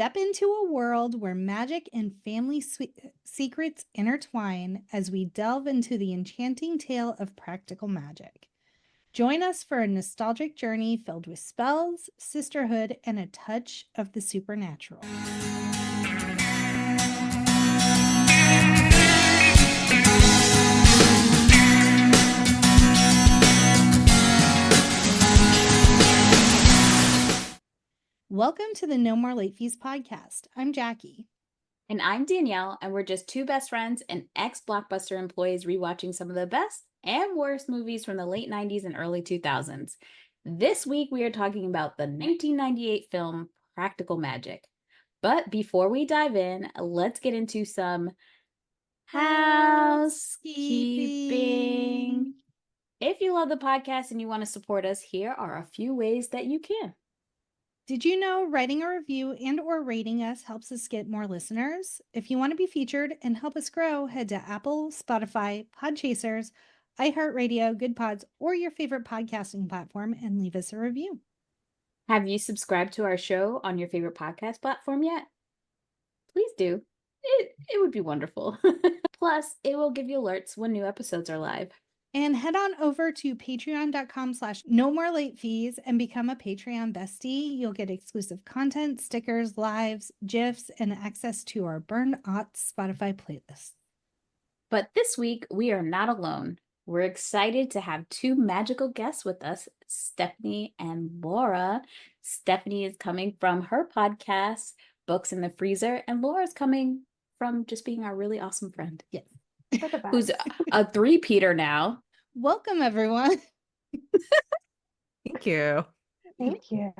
Step into a world where magic and family secrets intertwine as we delve into the enchanting tale of practical magic. Join us for a nostalgic journey filled with spells, sisterhood, and a touch of the supernatural. Welcome to the No More Late Fees podcast. I'm Jackie. And I'm Danielle, and we're just two best friends and ex-Blockbuster employees rewatching some of the best and worst movies from the late 90s and early 2000s. This week, we are talking about the 1998 film Practical Magic. But before we dive in, let's get into some housekeeping. If you love the podcast and you want to support us, here are a few ways that you can. Did you know writing a review and or rating us helps us get more listeners? If you want to be featured and help us grow, head to Apple, Spotify, Podchasers, iHeartRadio, Good Pods, or your favorite podcasting platform and leave us a review. Have you subscribed to our show on your favorite podcast platform yet? Please do. It would be wonderful. Plus, it will give you alerts when new episodes are live. And head on over to patreon.com/nomorelateFees and become a Patreon bestie. You'll get exclusive content, stickers, lives, GIFs, and access to our Burned Aughts Spotify playlist. But this week, we are not alone. We're excited to have two magical guests with us, Stephanie and Laura. Stephanie is coming from her podcast, Books in the Freezer, and Laura's coming from just being our really awesome friend. Yes. Who's a three-peater now. Welcome, everyone. Thank you. Thank you.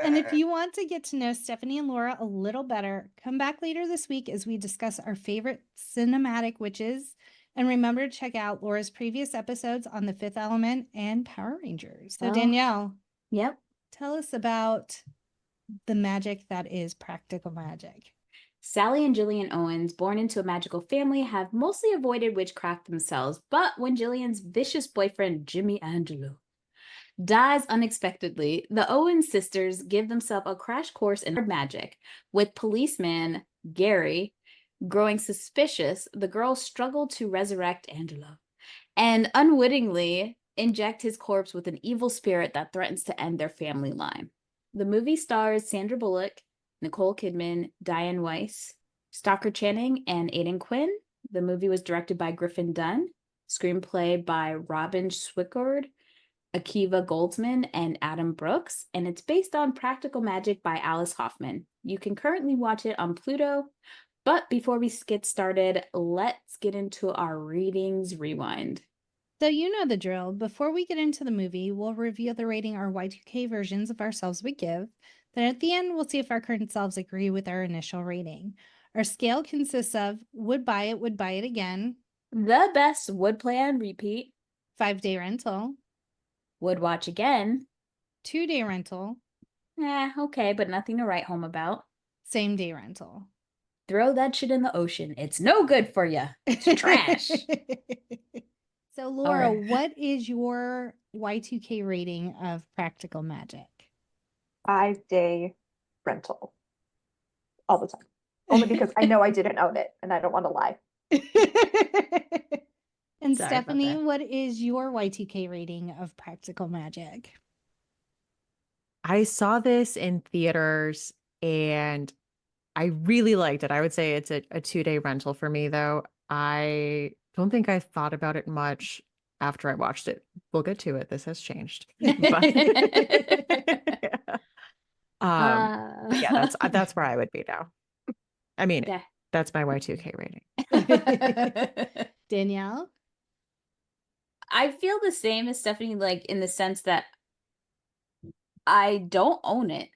And if you want to get to know Stephanie and Laura a little better, come back later this week as we discuss our favorite cinematic witches. And remember to check out Laura's previous episodes on The Fifth Element and Power Rangers. So Danielle, Yep. Tell us about the magic that is practical magic. Sally and Jillian Owens, born into a magical family, have mostly avoided witchcraft themselves, but when Jillian's vicious boyfriend, Jimmy Angelo, dies unexpectedly, the Owens sisters give themselves a crash course in magic. With policeman Gary growing suspicious, the girls struggle to resurrect Angelo and unwittingly inject his corpse with an evil spirit that threatens to end their family line. The movie stars Sandra Bullock, Nicole Kidman, Diane Weiss, Stockard Channing, and Aidan Quinn. The movie was directed by Griffin Dunn, screenplay by Robin Swicord, Akiva Goldsman, and Adam Brooks, and it's based on Practical Magic by Alice Hoffman. You can currently watch it on Pluto, but before we get started, let's get into our readings rewind. So you know the drill. Before we get into the movie, we'll reveal the rating our Y2K versions of ourselves would give. Then at the end, we'll see if our current selves agree with our initial rating. Our scale consists of would buy it again. The best would play on repeat. 5-day rental. Would watch again. 2-day rental. Okay, but nothing to write home about. Same day rental. Throw that shit in the ocean. It's no good for you. It's trash. So Laura, right. What is your Y2K rating of practical magic? 5-day rental. All the time. Only because I know I didn't own it and I don't want to lie. And Sorry Stephanie, what is your Y2K rating of practical magic? I saw this in theaters and I really liked it. I would say it's a 2-day rental for me, though. I don't think I thought about it much after I watched it. We'll get to it. This has changed. But, yeah, that's where I would be now. I mean, yeah. That's my Y2K rating. Danielle? I feel the same as Stephanie, like in the sense that I don't own it.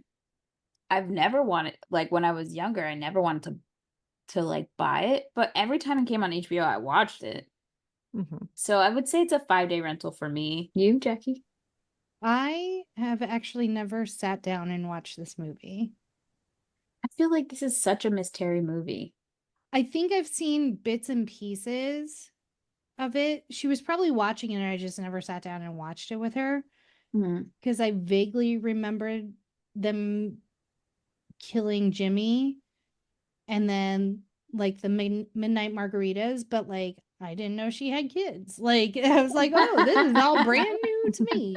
I've never wanted, like when I was younger, I never wanted to like buy it, but every time it came on HBO, I watched it. Mm-hmm. So I would say it's a 5-day rental for me. You, Jackie? I have actually never sat down and watched this movie. I feel like this is such a Miss Terry movie. I think I've seen bits and pieces of it. She was probably watching it and I just never sat down and watched it with her. Because I vaguely remembered them killing Jimmy and then like the midnight margaritas, but like I didn't know she had kids. Like I was like, oh, this is all brand new to me.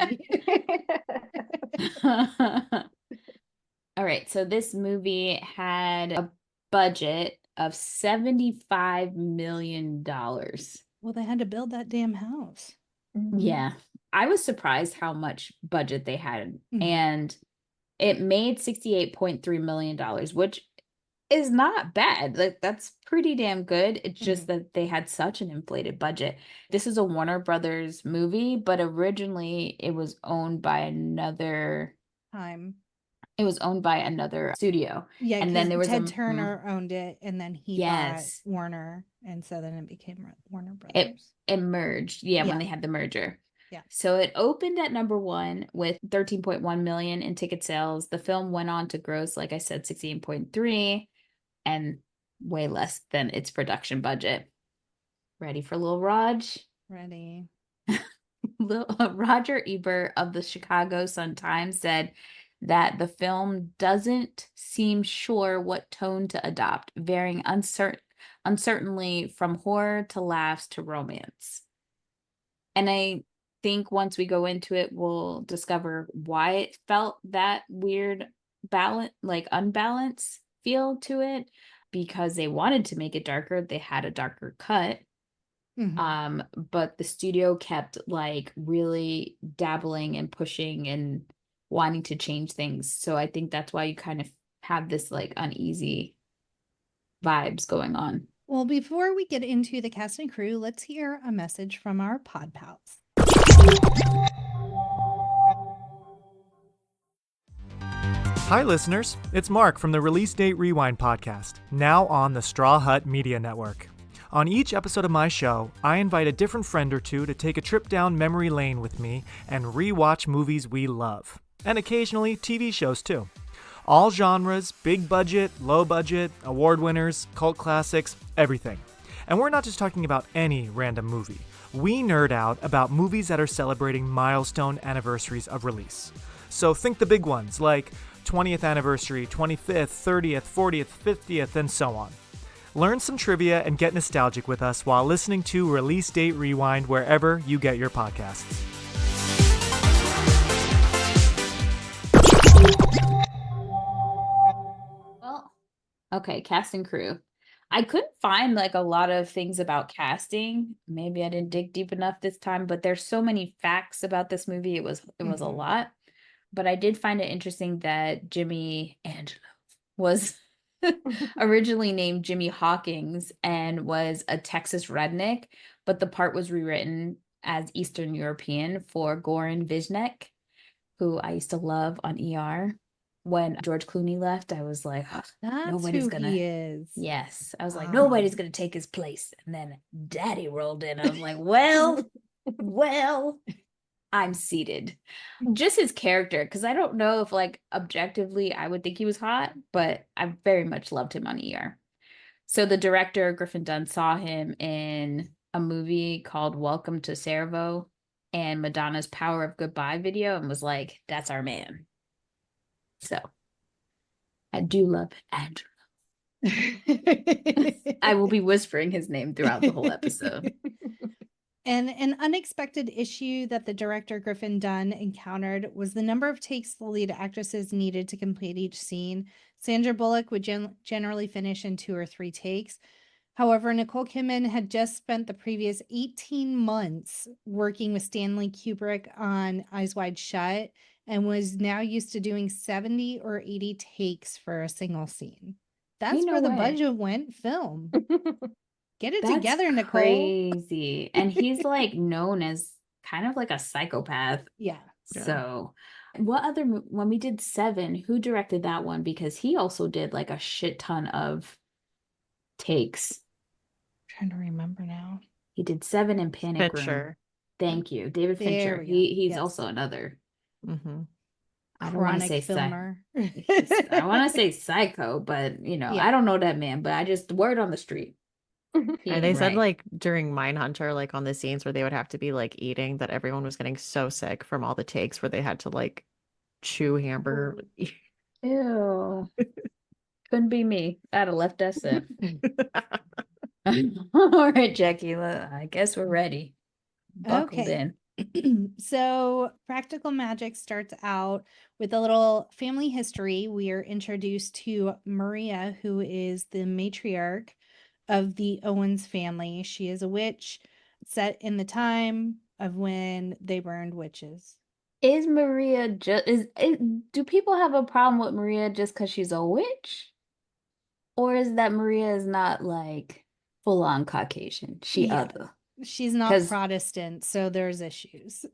All right, so this movie had a budget of $75 million. Well, they had to build that damn house. Yeah, I was surprised how much budget they had, Mhm. and it made $68.3 million, which is not bad. Like that's pretty damn good. It's just that they had such an inflated budget. This is a Warner Brothers movie, but originally it was owned by another Time. it was owned by another studio. Yeah, And then because there was Ted Turner owned it, and then he bought Yes. Warner, and so then it became Warner It Brothers. it merged. Yeah, Yeah. when they had the merger. Yeah. So it opened at number 1 with 13.1 million in ticket sales. The film went on to gross, like I said, 16.3 and way less than its production budget. Ready for Lil Raj? Ready. Roger Ebert of the Chicago Sun-Times said that the film doesn't seem sure what tone to adopt, varying uncertainly from horror to laughs to romance. And I think once we go into it, we'll discover why it felt that weird unbalance feel to it, because they wanted to make it darker. They had a darker cut. But the studio kept like really dabbling and pushing and wanting to change things. So I think that's why you kind of have this like uneasy vibes going on. Well, before we get into the cast and crew, let's hear a message from our pod pals. Hi, listeners. It's Mark from the Release Date Rewind podcast, now on the Straw Hut Media Network. On each episode of my show, I invite a different friend or two to take a trip down memory lane with me and rewatch movies we love, and occasionally TV shows too. All genres, big budget, low budget, award winners, cult classics, everything. And we're not just talking about any random movie. We nerd out about movies that are celebrating milestone anniversaries of release. So think the big ones like 20th anniversary, 25th, 30th, 40th, 50th, and so on. Learn some trivia and get nostalgic with us while listening to Release Date Rewind wherever you get your podcasts. Well, okay, cast and crew. I couldn't find like a lot of things about casting. Maybe I didn't dig deep enough this time, but there's so many facts about this movie. It was a lot. But I did find it interesting that Jimmy Angelo was originally named Jimmy Hawkins and was a Texas redneck, but the part was rewritten as Eastern European for Goran Visnek, who I used to love on ER. When George Clooney left, I was like, oh, That's nobody's who gonna. he is. Yes, I was like, nobody's gonna take his place. And then Daddy rolled in. I was like, well, I'm seated. Just his character, because I don't know if like objectively I would think he was hot, but I very much loved him on ER. So the director Griffin Dunn saw him in a movie called Welcome to Cervo and Madonna's Power of Goodbye video and was like, that's our man. So I do love Andrew. I will be whispering his name throughout the whole episode. And an unexpected issue that the director Griffin Dunn encountered was the number of takes the lead actresses needed to complete each scene. Sandra Bullock would generally finish in 2 or 3 takes. However, Nicole Kidman had just spent the previous 18 months working with Stanley Kubrick on Eyes Wide Shut and was now used to doing 70 or 80 takes for a single scene. That's where the budget went. Film. Get it together, Nicole. Crazy. And he's like known as kind of like a psychopath. Yeah. So what other, when we did 7, who directed that one? Because he also did like a shit ton of takes. I'm trying to remember now. He did 7 in Panic Fincher. Room. Thank you. David Fincher. He's also another. I don't want to say filmer. I want to say psycho, but you know, I don't know that man, but I just word on the street. And they said like during Mindhunter, like on the scenes where they would have to be like eating, that everyone was getting so sick from all the takes where they had to like chew hamburger. Ew. Couldn't be me. I'd have left us in. All right, Jackie. I guess we're ready. Buckled Okay. in. So, practical magic starts out with a little family history. We are introduced to Maria, who is the matriarch of the Owens family. She is a witch set in the time of when they burned witches. Is Maria just do people have a problem with Maria just because she's a witch? Or is that Maria is not like full on Caucasian? She Yeah. other. She's not 'Cause Protestant, so there's issues.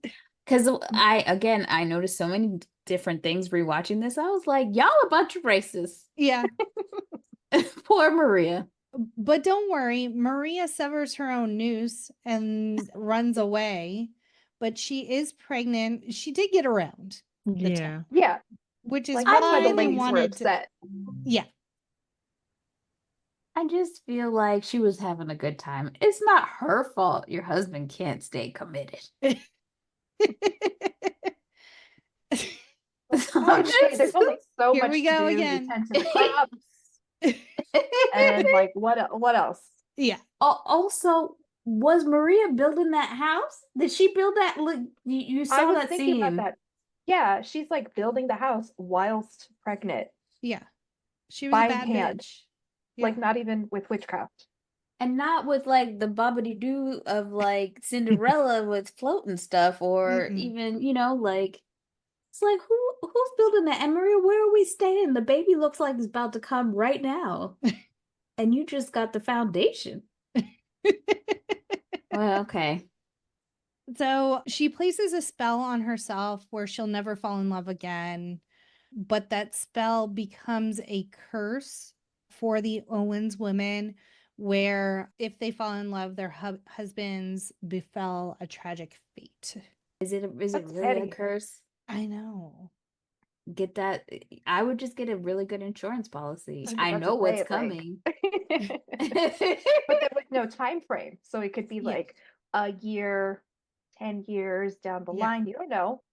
Because I noticed so many different things rewatching this. I was like, y'all a bunch of racists. Yeah. Poor Maria. But don't worry, Maria severs her own noose and runs away. But she is pregnant. She did get around the Yeah. town, Yeah, which is like why that's why the they ladies were wanted to. upset. Yeah. I just feel like she was having a good time. It's not her fault your husband can't stay committed. Oh, okay, there's only so Here much we to go do. You again. tend to the crops, and like what else? Yeah. Also, was Maria building that house? Did she build that? Look, you I saw was that thinking about scene. that. Yeah, she's like building the house whilst pregnant, Yeah. She was a by bad hand. bitch. Like Yeah. not even with witchcraft. And not with like the bobbity doo of like Cinderella with floating stuff, or Mm-mm. even, like it's like who's building that? And Maria, where are we staying? The baby looks like it's about to come right now. And you just got the foundation. Well, okay. So she places a spell on herself where she'll never fall in love again. But that spell becomes a curse for the Owens women, where if they fall in love, their husbands befell a tragic fate. Is it That's really a petty. curse? I know. Get that. I would just get a really good insurance policy. was I about to know what's say, like- coming. But there was no time frame, so it could be Yeah. like a year, 10 years down the Yeah. line. You don't know.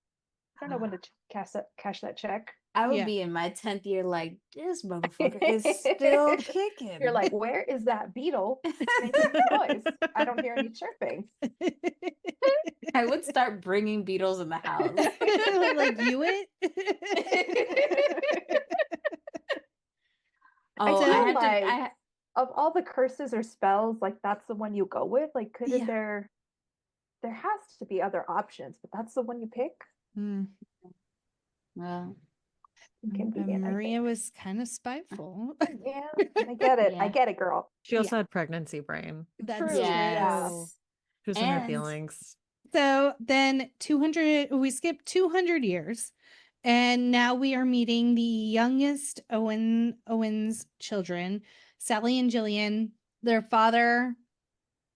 You don't know when to cash that check. I would Yeah. be in my 10th year like, this motherfucker is still kicking. You're like, where is that beetle making noise? I don't hear any chirping. I would start bringing beetles in the house. Like you it? Oh, feel I had like- to. I Of all the curses or spells, like that's the one you go with. Like, couldn't Yeah. there has to be other options, but that's the one you pick. Mm. well, Inconvenient, I Maria think. was kind of spiteful. Yeah, I get it. I Yeah. get it, girl. She also had pregnancy brain. That's True, true. yeah. She was in her And- feelings. So then we skip 200 years, and now we are meeting the youngest Owens children, Sally and Jillian. Their father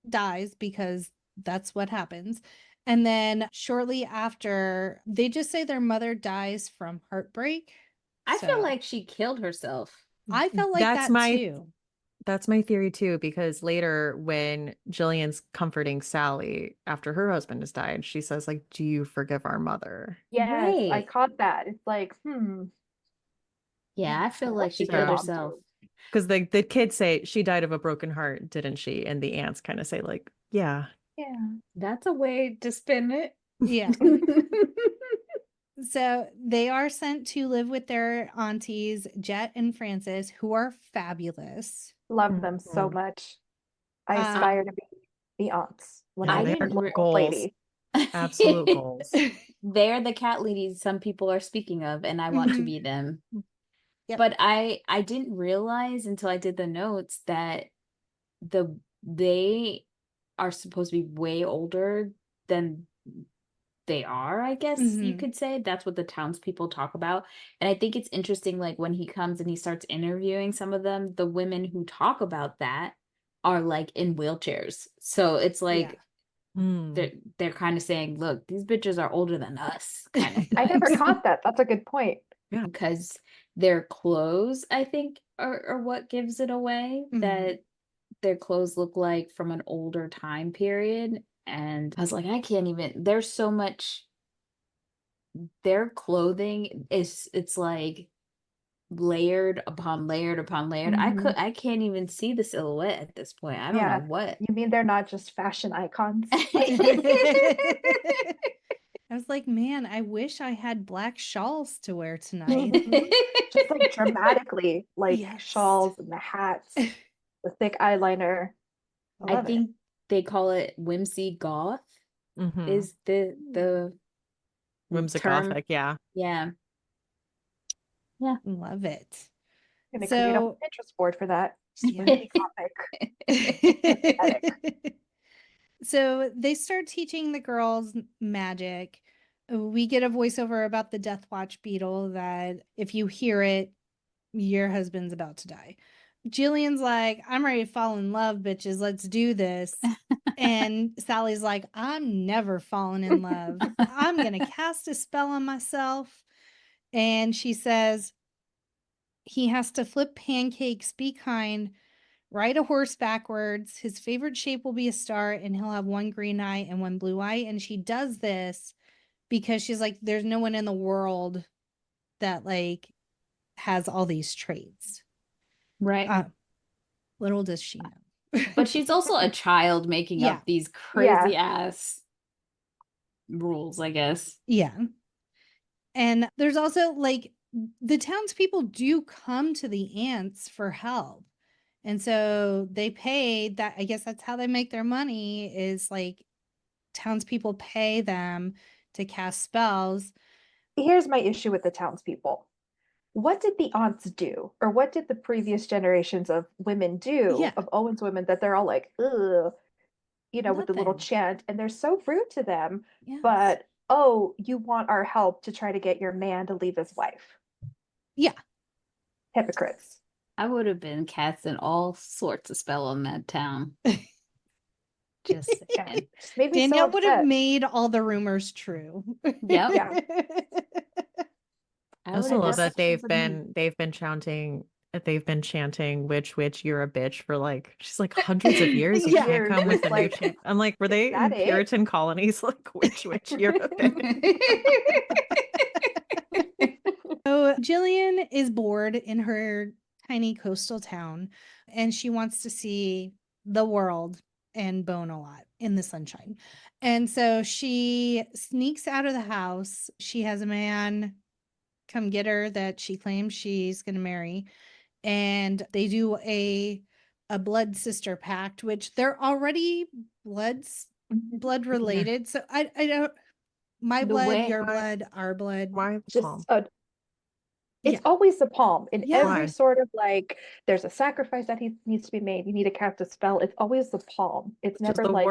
dies because that's what happens. And then shortly after, they just say their mother dies from heartbreak. I feel So, like she killed herself. I felt like That's that my- too. That's my theory too, because later when Jillian's comforting Sally after her husband has died, she says, like, do you forgive our mother? Yes, I Right. caught that. It's like, Yeah, I feel like she What did killed your mom herself. do? Because the kids say she died of a broken heart, didn't she? And the aunts kind of say, like, yeah. Yeah. That's a way to spin it. Yeah. So they are sent to live with their aunties, Jet and Frances, who are fabulous. Love them so Mhm. much. I Um, aspire to be the aunts when Yeah, I they was a are little goals. lady. Absolute goals. They're the cat ladies some people are speaking of, and I want to Mhm. be them. Yep. But I didn't realize until I did the notes that they are supposed to be way older than they are, I guess you Mhm. could say. That's what the townspeople talk about. And I think it's interesting, like when he comes and he starts interviewing some of them, the women who talk about that are like in wheelchairs. So it's like Mm. they're kind of saying, look, these bitches are older than us, kind of I never vibes. caught that. That's a good point. Because their clothes, I think, are what gives it away, Mhm. that their clothes look like from an older time period. And I was like, I can't even, there's so much, their clothing it's like layered upon layered upon layered. Mhm. I can't even see the silhouette at this point. I don't know Yeah. what. You mean they're not just fashion icons? I was like, man, I wish I had black shawls to wear tonight. Mhm. Just like dramatically, like Yes. shawls and the hats, the thick eyeliner. I I love it. think they call it whimsy goth Mhm. is the Whimsicothic, term. yeah. Yeah. Love it. I'm gonna create a So Pinterest board for that. Yeah. Whimsy Gothic. So they start teaching the girls magic. We get a voiceover about the Death Watch beetle that if you hear it, your husband's about to die. Jillian's like, I'm ready to fall in love, bitches. Let's do this. And Sally's like, I'm never falling in love. I'm going to cast a spell on myself. And she says, he has to flip pancakes, be kind, ride a horse backwards. His favorite shape will be a star, and he'll have one green eye and one blue eye. And she does this because she's like, there's no one in the world that like has all these traits. Right. Little does she know. But she's also a child making Yeah. up these crazy ass rules, I guess. Yeah. And there's also like the townspeople do come to the ants for help. And so they pay that. I guess that's how they make their money is like townspeople pay them to cast spells. Here's my issue with the townspeople. What did the aunts do? Or what did the previous generations of women do, Yeah. of Owen's women, that they're all like, ugh, you know, with the little Nothing. chant, and they're so rude to them. Yes. But, oh, you want our help to try to get your man to leave his wife. Yeah. Hypocrites. I would have been casting all sorts of spell on that town. Just saying. Just made me Danielle so would have upset. made all the rumors true. Yep. Yeah. I also love that They're mean. they've been chanting witch, you're a bitch for like she's like hundreds of years. You Yeah. can't come with a new Like, chant. I'm like, were is they that in it? Puritan colonies? Like witch, you're a bitch. So Jillian is bored in her tiny coastal town and she wants to see the world and bone a lot in the sunshine. And so she sneaks out of the house. She has a man come get her that she claims she's going to marry. And they do a blood sister pact, which they're already blood related. So I don't, my The blood, way- your blood, our blood. Why the Just palm? it's Yeah. always the palm in Yeah. every Why? sort of like there's a sacrifice that needs to be made. You need to cast a spell. It's always the palm. It's Just never like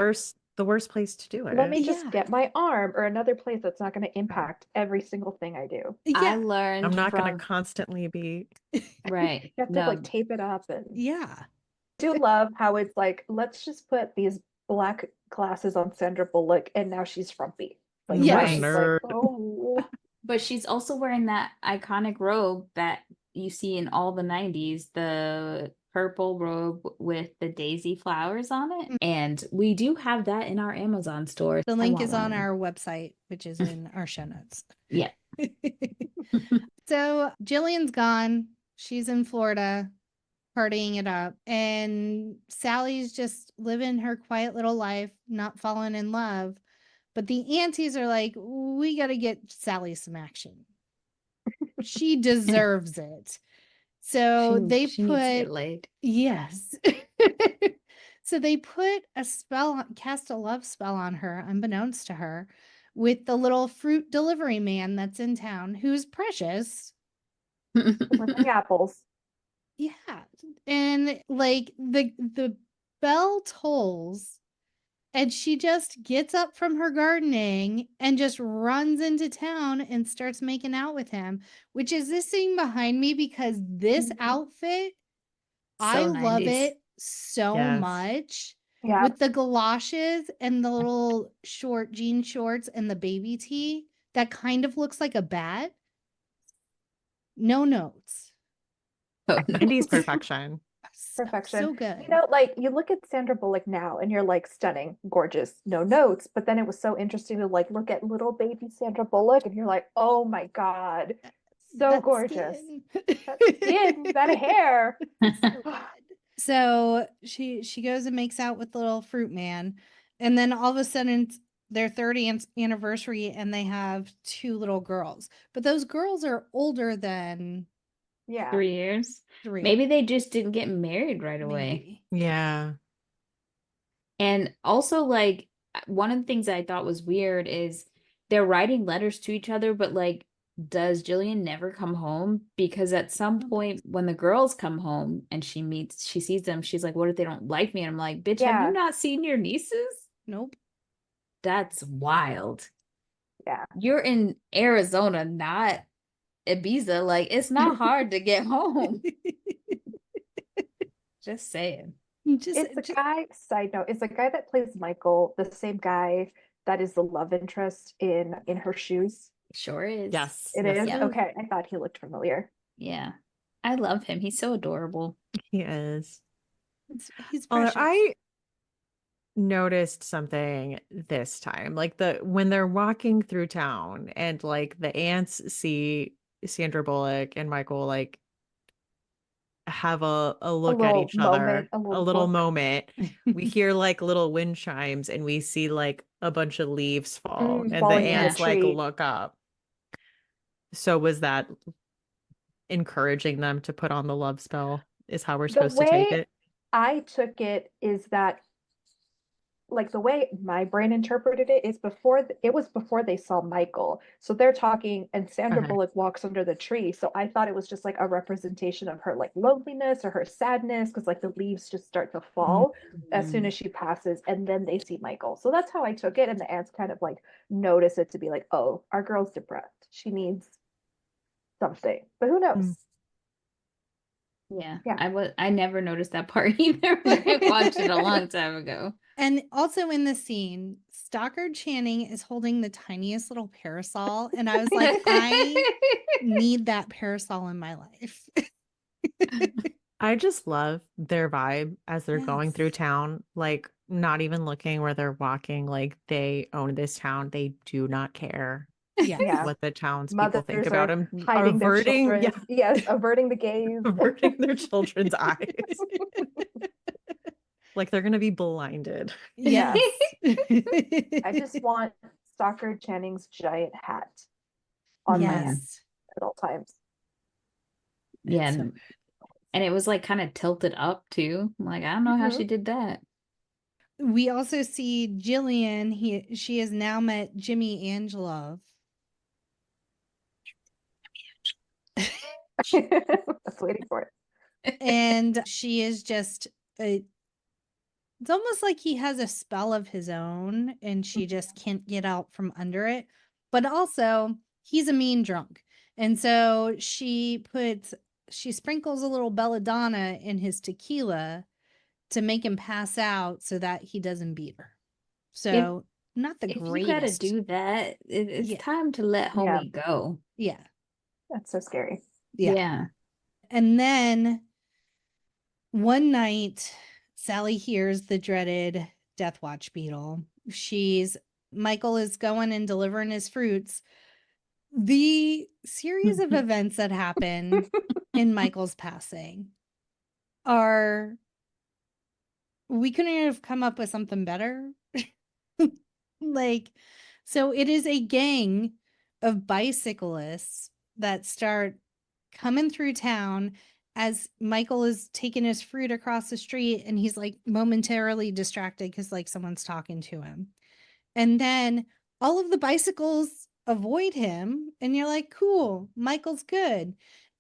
the worst place to do it. let me Yeah. just get my arm or another place that's not going to impact every single thing I do. I Yeah. learned I'm not from gonna constantly be right. You have to No, like tape it up and Yeah. I do love how it's like let's just put these black glasses on Sandra Bullock and now she's frumpy. Like Yeah. now Right. she's Nerd. like, oh but she's also wearing that iconic robe that you see in all the 90s, the purple robe with the daisy flowers on it. And we do have that in our Amazon store. The I link want is on one. our website, which is in our show notes. Yeah. So Jillian's gone. She's in Florida partying it up. And Sally's just living her quiet little life, not falling in love. But the aunties are like, we got to get Sally some action. She deserves it. So they she needs to get put, laid. yes. So they put a spell, cast a love spell on her, unbeknownst to her, with the little fruit delivery man that's in town who's precious. delivering apples. Yeah. And like the bell tolls and she just gets up from her gardening and just runs into town and starts making out with him, which is this scene behind me because this outfit, I love 90s. it so Yes. much. Yeah. With the galoshes and the little short jean shorts and the baby tee that kind of looks like a bat. No notes. Oh, no. 90s perfection. Perfection. So good. You know, like you look at Sandra Bullock now and you're like stunning, gorgeous, no notes. But then it was so interesting to like look at little baby Sandra Bullock and you're like, oh my God, So That gorgeous. skin. That skin, that hair. So good. So she goes and makes out with the little fruit man, and then all of a sudden it's their 30th anniversary, and they have 2 little girls. But those girls are older than Yeah. 3 years. 3. Maybe they just didn't get married right away. Maybe. Yeah. And also, like, one of the things I thought was weird is they're writing letters to each other, but like, does Jillian never come home? Because at some point when the girls come home and she sees them, she's like, what if they don't like me? And I'm like, bitch, have Yeah. you not seen your nieces? Nope. That's wild. Yeah. You're in Arizona, not Ibiza. Like, it's not hard to get home. Just saying. It's the guy, side note, it's the guy that plays Michael, the same guy that is the love interest in Her Shoes. Sure is. Yes. It yes, is? Yeah. Okay, I thought he looked familiar. Yeah. I love him. He's so adorable. He is. He's Although precious. I noticed something this time, like when they're walking through town and like the aunts see Sandra Bullock and Michael like have a look at little each other, moment, a a little little look. moment. We hear like little wind chimes and we see like a bunch of leaves fall and the falling in the aunts like tree. look up. So was that encouraging them to put on the love spell is how we're The supposed to take way it? I took it is that, like, the way my brain interpreted it is it was before they saw Michael. So they're talking and Sandra Okay. Bullock walks under the tree. So I thought it was just like a representation of her like loneliness or her sadness, because like the leaves just start to fall as soon as she passes, and then they see Michael. So that's how I took it. And the aunts kind of like notice it to be like, oh, our girl's depressed. She needs something. But who knows? Mm. Yeah. Yeah. I never noticed that part either. I watched it a long time ago. And also in the scene, Stockard Channing is holding the tiniest little parasol. And I was like, I need that parasol in my life. I just love their vibe as they're going through Yes. town, like not even looking where they're walking, like they own this town. They do not care Yes. Yeah. what the townspeople think Mothers about are them. hiding their Averting, children. yeah, Yes, averting the gaze. averting their children's eyes. Like they're gonna be blinded. Yes. I just want Stockard Channing's giant hat on my head Yes. at all times. Yeah. So And it was like kind of tilted up too. I'm like, I don't know how she did that. we also see Jillian. She has now met Jimmy Angelov. I was waiting for it. And she is just it's almost like he has a spell of his own and she just can't get out from under it. But also, he's a mean drunk. And so she sprinkles a little belladonna in his tequila to make him pass out so that he doesn't beat her. So not the If greatest. you gotta do that, it's Yeah. time to let homie go. Yeah. That's so scary. Yeah. And then one night, Sally hears the dreaded Death Watch beetle. Michael is going and delivering his fruits. The series of events that happen in Michael's passing we couldn't have come up with something better. So it is a gang of bicyclists that start coming through town as Michael is taking his fruit across the street and he's like momentarily distracted because like someone's talking to him. And then all of the bicycles avoid him and you're like, cool, Michael's good.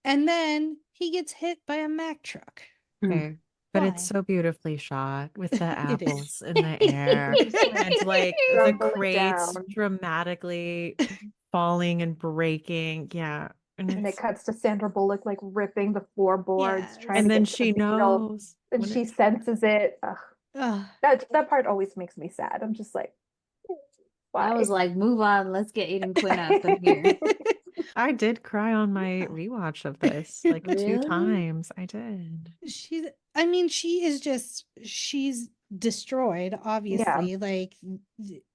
And then he gets hit by a Mack truck. Okay. But Why? it's so beautifully shot with the It is. apples in the air and like the Rumbling crates down. dramatically falling and breaking. Yeah. And it it's- cuts to Sandra Bullock like ripping the floorboards, Yes. trying and to then get to she the beetle, knows. and when she it's- senses it. Ugh. Ugh. That part always makes me sad. I'm just like, why? I was like, move on, let's get Aiden Quinn out of here. I did cry on my rewatch of this like two Really? times. I did. She's destroyed, obviously. Like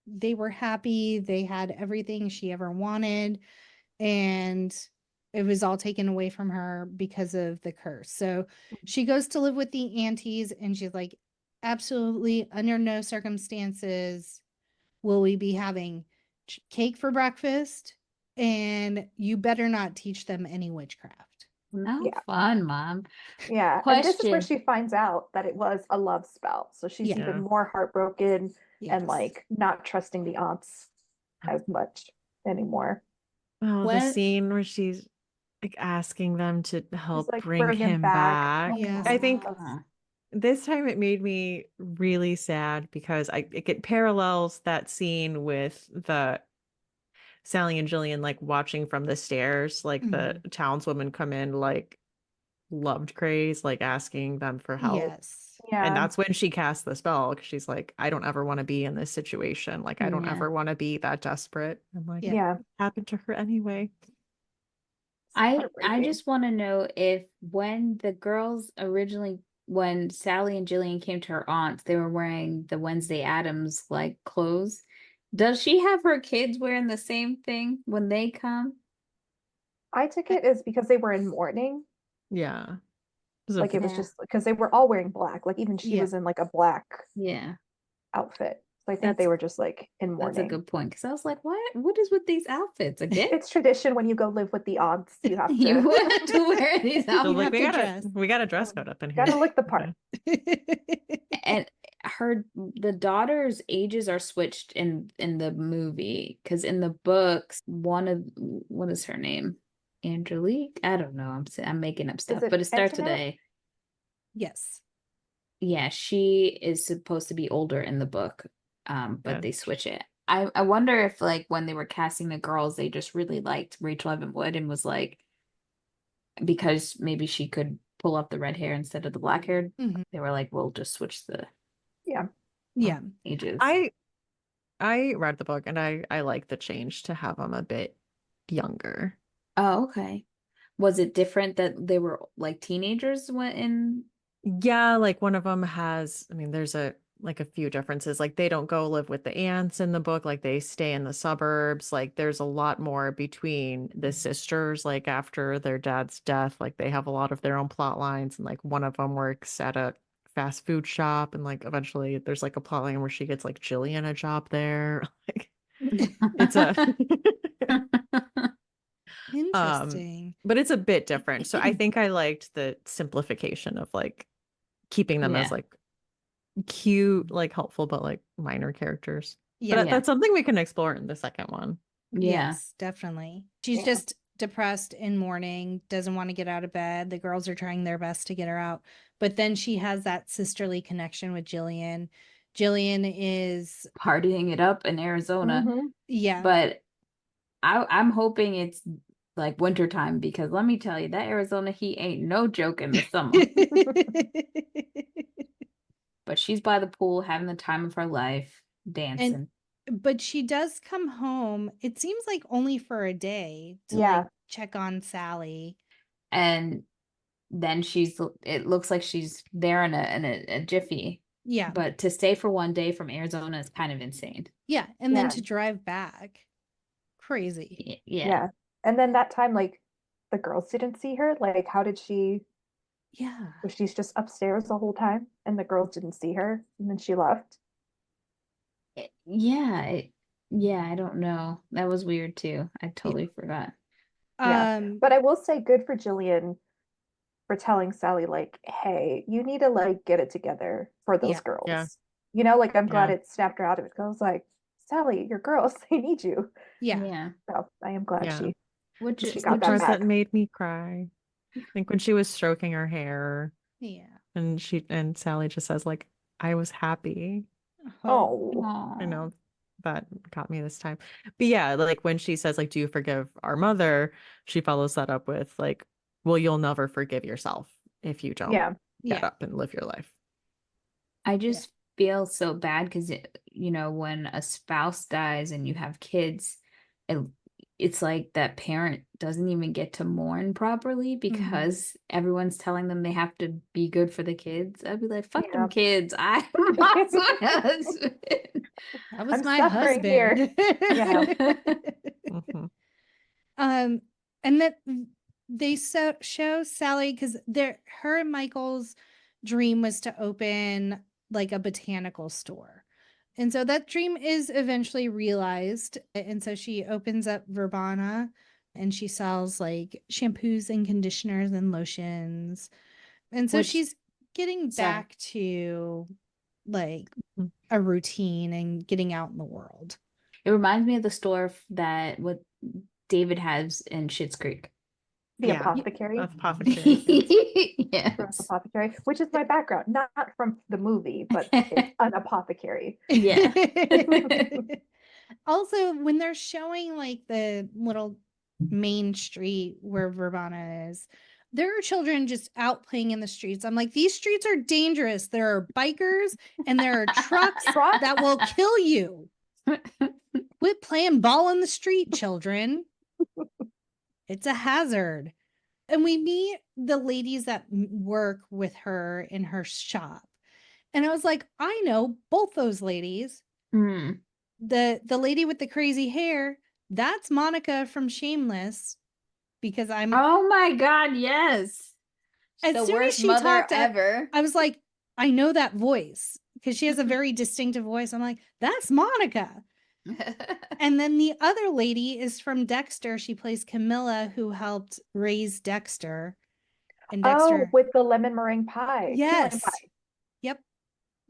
they were happy, they had everything she ever wanted, and it was all taken away from her because of the curse. So she goes to live with the aunties, and she's like, absolutely under no circumstances will we be having cake for breakfast, and you better not teach them any witchcraft. No Yeah. fun, Mom. Yeah. And this is where Question. she finds out that it was a love spell. So she's Yeah. even more heartbroken Yes. and like not trusting the aunts as much anymore. Oh, the When- scene where she's like asking them to help like, bring him back. Yes. I think Uh, this time it made me really sad because it parallels that scene with the Sally and Jillian like watching from the stairs, like the townswoman come in like loved craze, like asking them for help. Yes. Yeah. And that's when she casts the spell because she's like, I don't ever want to be in this situation. Like, I don't Yeah. ever want to be that desperate. I'm like, Yeah. it happened to her anyway. I Heartbreaking. just want to know if when the girls originally, when Sally and Jillian came to her aunt's, they were wearing the Wednesday Addams like clothes. Does she have her kids wearing the same thing when they come? I took it as because they were in mourning. Yeah. Like it was Yeah. just because they were all wearing black. Like even she Yeah. was in like a black Yeah, outfit. So I think That's- they were just like in that's mourning. a good point. Because I was like, what is with these outfits again? It's tradition when you go live with the aunts. You have to, You have to wear these So You outfits. like have to dress. we got a dress code up in here. gotta look the part. And the daughter's ages are switched in the movie, because in the books, what is her name? Angelique? I don't know. I'm making up stuff, it but it starts with Antoinette? A. Yes. Yeah, she is supposed to be older in the book, but Yeah. they switch it. I wonder if like when they were casting the girls, they just really liked Rachel Evan Wood and was like, because maybe she could pull off the red hair instead of the black hair. Mhm. They were like, we'll just switch the Yeah. Yeah. ages. I read the book and I like the change to have them a bit younger. Oh, okay. Was it different that they were like teenagers when in? Yeah, like one of them has, I mean, there's a few differences. Like they don't go live with the aunts in the book, like they stay in the suburbs. Like there's a lot more between the sisters, like after their dad's death, like they have a lot of their own plot lines, and like one of them works at a fast food shop, and like eventually there's like a plot line where she gets like Jillian a job there. Like it's a Interesting. but it's a bit different. So I think I liked the simplification of like keeping them as Yeah. like cute, like helpful, but like minor characters. Yeah. But that's something we can explore in the second one. Yeah. Yes, definitely. She's Yeah. just depressed in mourning, doesn't want to get out of bed. The girls are trying their best to get her out. But then she has that sisterly connection with Jillian. Jillian is, Partying it up in Arizona. Mhm. yeah. But I'm hoping it's like wintertime, because let me tell you, that Arizona heat ain't no joke in the summer. But she's by the pool having the time of her life, dancing. But she does come home, it seems like only for a day to Yeah. like check on Sally. And then it looks like she's there in a jiffy. Yeah. But to stay for one day from Arizona is kind of insane. Yeah. And then Yeah. to drive back. Crazy. Yeah. Yeah. And then that time, like the girls didn't see her. Like, how did she? Yeah. Was she's just upstairs the whole time, and the girls didn't see her, and then she left? Yeah. I don't know. That was weird too. I totally forgot. Yeah. Um But I will say, good for Jillian for telling Sally, like, hey, you need to like get it together for those Yeah. girls. Yeah. You know, like I'm glad Yeah. it snapped her out of it. 'Cause I was like, Sally, your girls, they need you. yeah. Yeah. So I am glad Yeah. she Which She is got The that part back. that made me cry. I think when she was stroking her hair Yeah. and Sally just says like, I was happy. Oh. I know that got me this time. But yeah, like when she says like, do you forgive our mother? She follows that up with like, well, you'll never forgive yourself if you don't Yeah. get Yeah. up and live your life. I just feel so bad because when a spouse dies and you have kids, it's like that parent doesn't even get to mourn properly because everyone's telling them they have to be good for the kids. I'd be like, fuck Yeah. them kids. I lost my husband. That was I'm my suffering here. husband. Yeah. Mhm. And then they show Sally because her and Michael's dream was to open like a botanical store. And so that dream is eventually realized. And so she opens up Verbana and she sells like shampoos and conditioners and lotions. And so Which- she's getting sorry. back to like a routine and getting out in the world. It reminds me of the store that what David has in Schitt's Creek. The Yeah. apothecary. Apothecary. Yes. From apothecary, which is my background, not from the movie, but it's an apothecary. Yeah. Also, when they're showing like the little main street where Verbana is, there are children just out playing in the streets. I'm like, these streets are dangerous. There are bikers and there are trucks that will kill you. Quit playing ball in the street, children. It's a hazard. And we meet the ladies that work with her in her shop. And I was like, I know both those ladies. Mm. The lady with the crazy hair, that's Monica from Shameless. Because Oh my God, yes. as The soon as worst she mother talked ever. I was like, I know that voice because she has a very distinctive voice. I'm like, that's Monica. And then the other lady is from Dexter. She plays Camilla, who helped raise Dexter. And Dexter, with the lemon meringue pie. Key lime yes, pie. yep,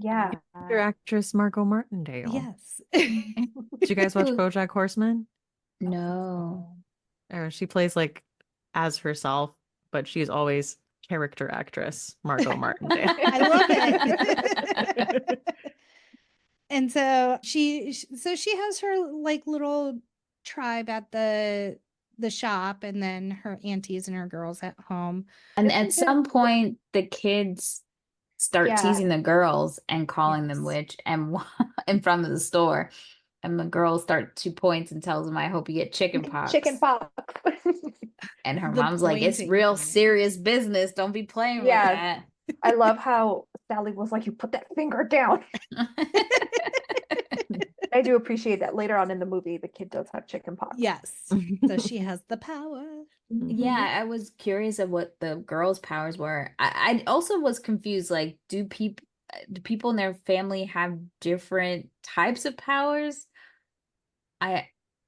Yeah. Your actress Margot Martindale. yes. Did you guys watch BoJack Horseman? No. Or she plays like as herself, but she's always character actress Margot Martindale. I love it. And so she has her like little tribe at the shop, and then her aunties and her girls at home. And at some point, the kids start Yeah. teasing the girls and calling them Yes. witch and in front of the store. And the girls start 2 points and tells them, I hope you get chicken pox. Chicken pox. And her The mom's like, it's pointing real thing. serious business. Don't be playing Yeah. with I love how Sally was like, you put that finger down. that. I do appreciate that later on in the movie, the kid does have chicken pox. Yes. So she has the power. Yeah, I was curious of what the girls' powers were. I also was confused. Like, do people in their family have different types of powers?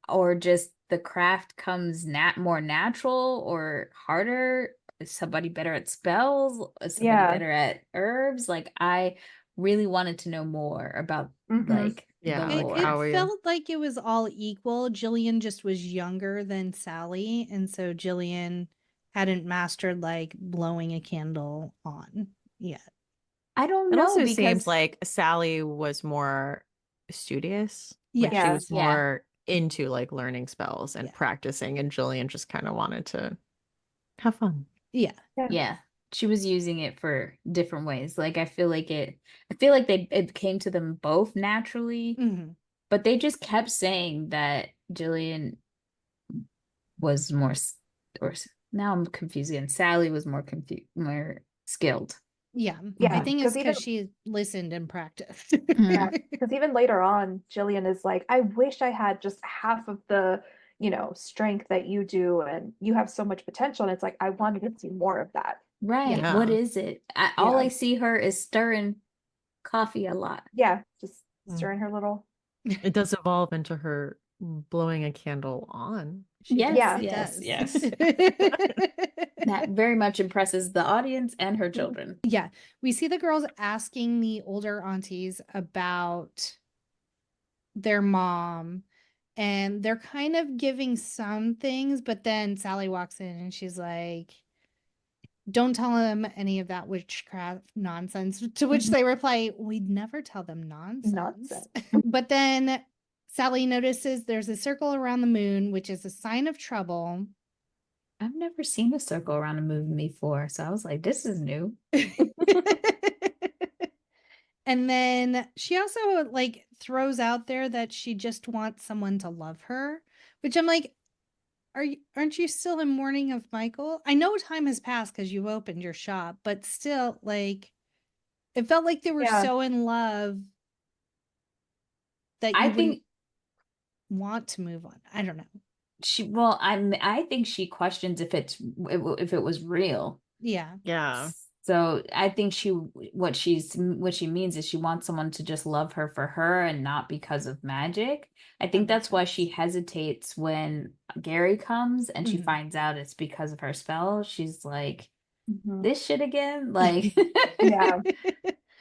Or just the craft comes more natural or harder? Is somebody better at spells? Is somebody Yeah. better at herbs? Like, I really wanted to know more about Mhm. like Yeah, the like lore. how It we- felt like it was all equal. Jillian just was younger than Sally, and so Jillian hadn't mastered like blowing a candle on yet. I don't It know also because seems like Sally was more studious. Like she Yes. was Yeah. more into like learning spells and Yeah. practicing, and Jillian just kind of wanted to have fun. Yeah. yeah, she was using it for different ways. Like I feel like it came to them both naturally, hmm but they just kept saying that Jillian was more now I'm confused again. Sally was more skilled. Yeah. Yeah, I think it's 'cause because she listened and practiced. Yeah, because even later on, Jillian is like, I wish I had just half of the, strength that you do, and you have so much potential. And it's like, I wanted to see more of that. Right. Yeah. What is it? All Yeah. I see her is stirring coffee a lot. Yeah, just Mm. stirring her little. It does evolve into her blowing a candle on. Yes, Yeah. yes, It yes. does. That very much impresses the audience and her children. Yeah. We see the girls asking the older aunties about their mom, and they're kind of giving some things, but then Sally walks in and she's like, don't tell them any of that witchcraft nonsense. To which they reply, we'd never tell them nonsense. Nonsense. But then Sally notices there's a circle around the moon, which is a sign of trouble. I've never seen a circle around a movie before, so I was like, this is new. And then she also like throws out there that she just wants someone to love her, which I'm like, aren't you still in mourning of Michael? I know time has passed because you've opened your shop, but still, like, it felt like they were Yeah. so in love that you I wouldn't think want to move on. I don't know. I think she questions if it was real. Yeah. Yeah. So I think what she means is she wants someone to just love her for her and not because of magic. I think That makes that's why sense. she hesitates when Gary comes and she Mhm. finds out it's because of her spell. She's like, Mhm. this shit again? Like, Yeah.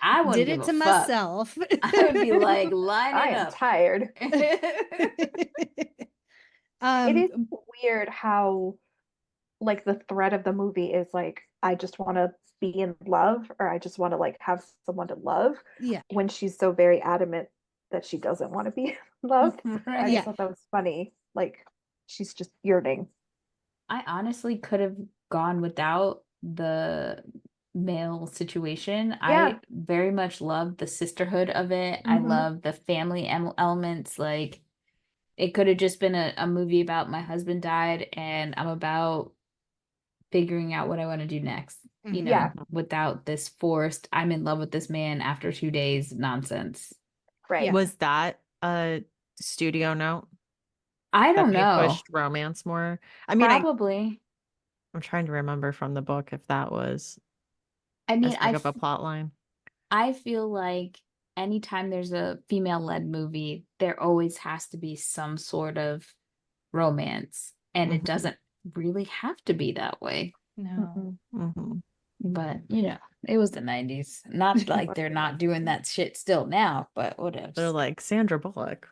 I wouldn't Did give it a to fuck. myself. I would be like, line I it am up. tired. It is Um, weird how like the thread of the movie is like I just want to be in love or I just want to like have someone to love yeah. when she's so very adamant that she doesn't want to be in love. I Right. just Yeah. thought that was funny. Like she's just yearning. I honestly could have gone without the male situation. Yeah. I very much love the sisterhood of it. I Mhm. love the family elements. Like, it could have just been a movie about my husband died and I'm about figuring out what I want to do next, Mhm. Yeah. without this forced, I'm in love with this man after 2 days nonsense. Right. Yeah. Was that a studio note I that don't they know. pushed romance more? I mean, Probably. I'm trying to remember from the book if that was I mean, as big of a plot line. I feel like anytime there's a female-led movie, there always has to be some sort of romance, and it Mhm. doesn't really have to be that way. No. Mhm. Mhm. But it was the 90s. Not like they're not doing that shit still now, but whatever. They're like, Sandra Bullock,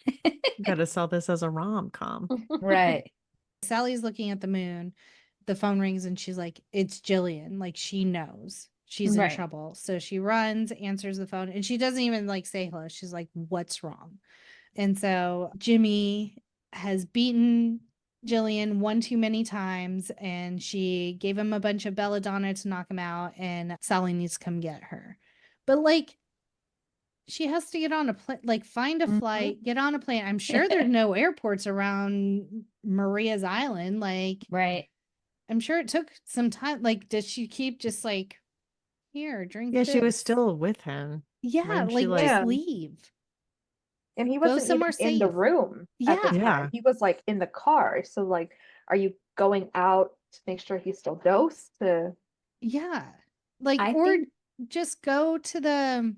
you got to sell this as a rom-com. Right. Sally's looking at the moon. The phone rings and she's like, it's Jillian. Like she knows she's in Right. trouble. So she runs, answers the phone, and she doesn't even like say hello. She's like, what's wrong? And so Jimmy has beaten Jillian one too many times, and she gave him a bunch of belladonna to knock him out, and Sally needs to come get her. But like, she has to get on a plane, like find a Mhm. flight, get on a plane. I'm sure there's no airports around Maria's Island. Like, Right. I'm sure it took some time. Like, did she keep just like, here, drink Yeah, she was this? still with him. Yeah, Wasn't she like just Yeah. leave. And he Go wasn't somewhere even in the safe. room at the Yeah. Yeah. time. He was like in the car. So like, are you going out to make sure he's still dosed to Yeah. Like, I or think just go to the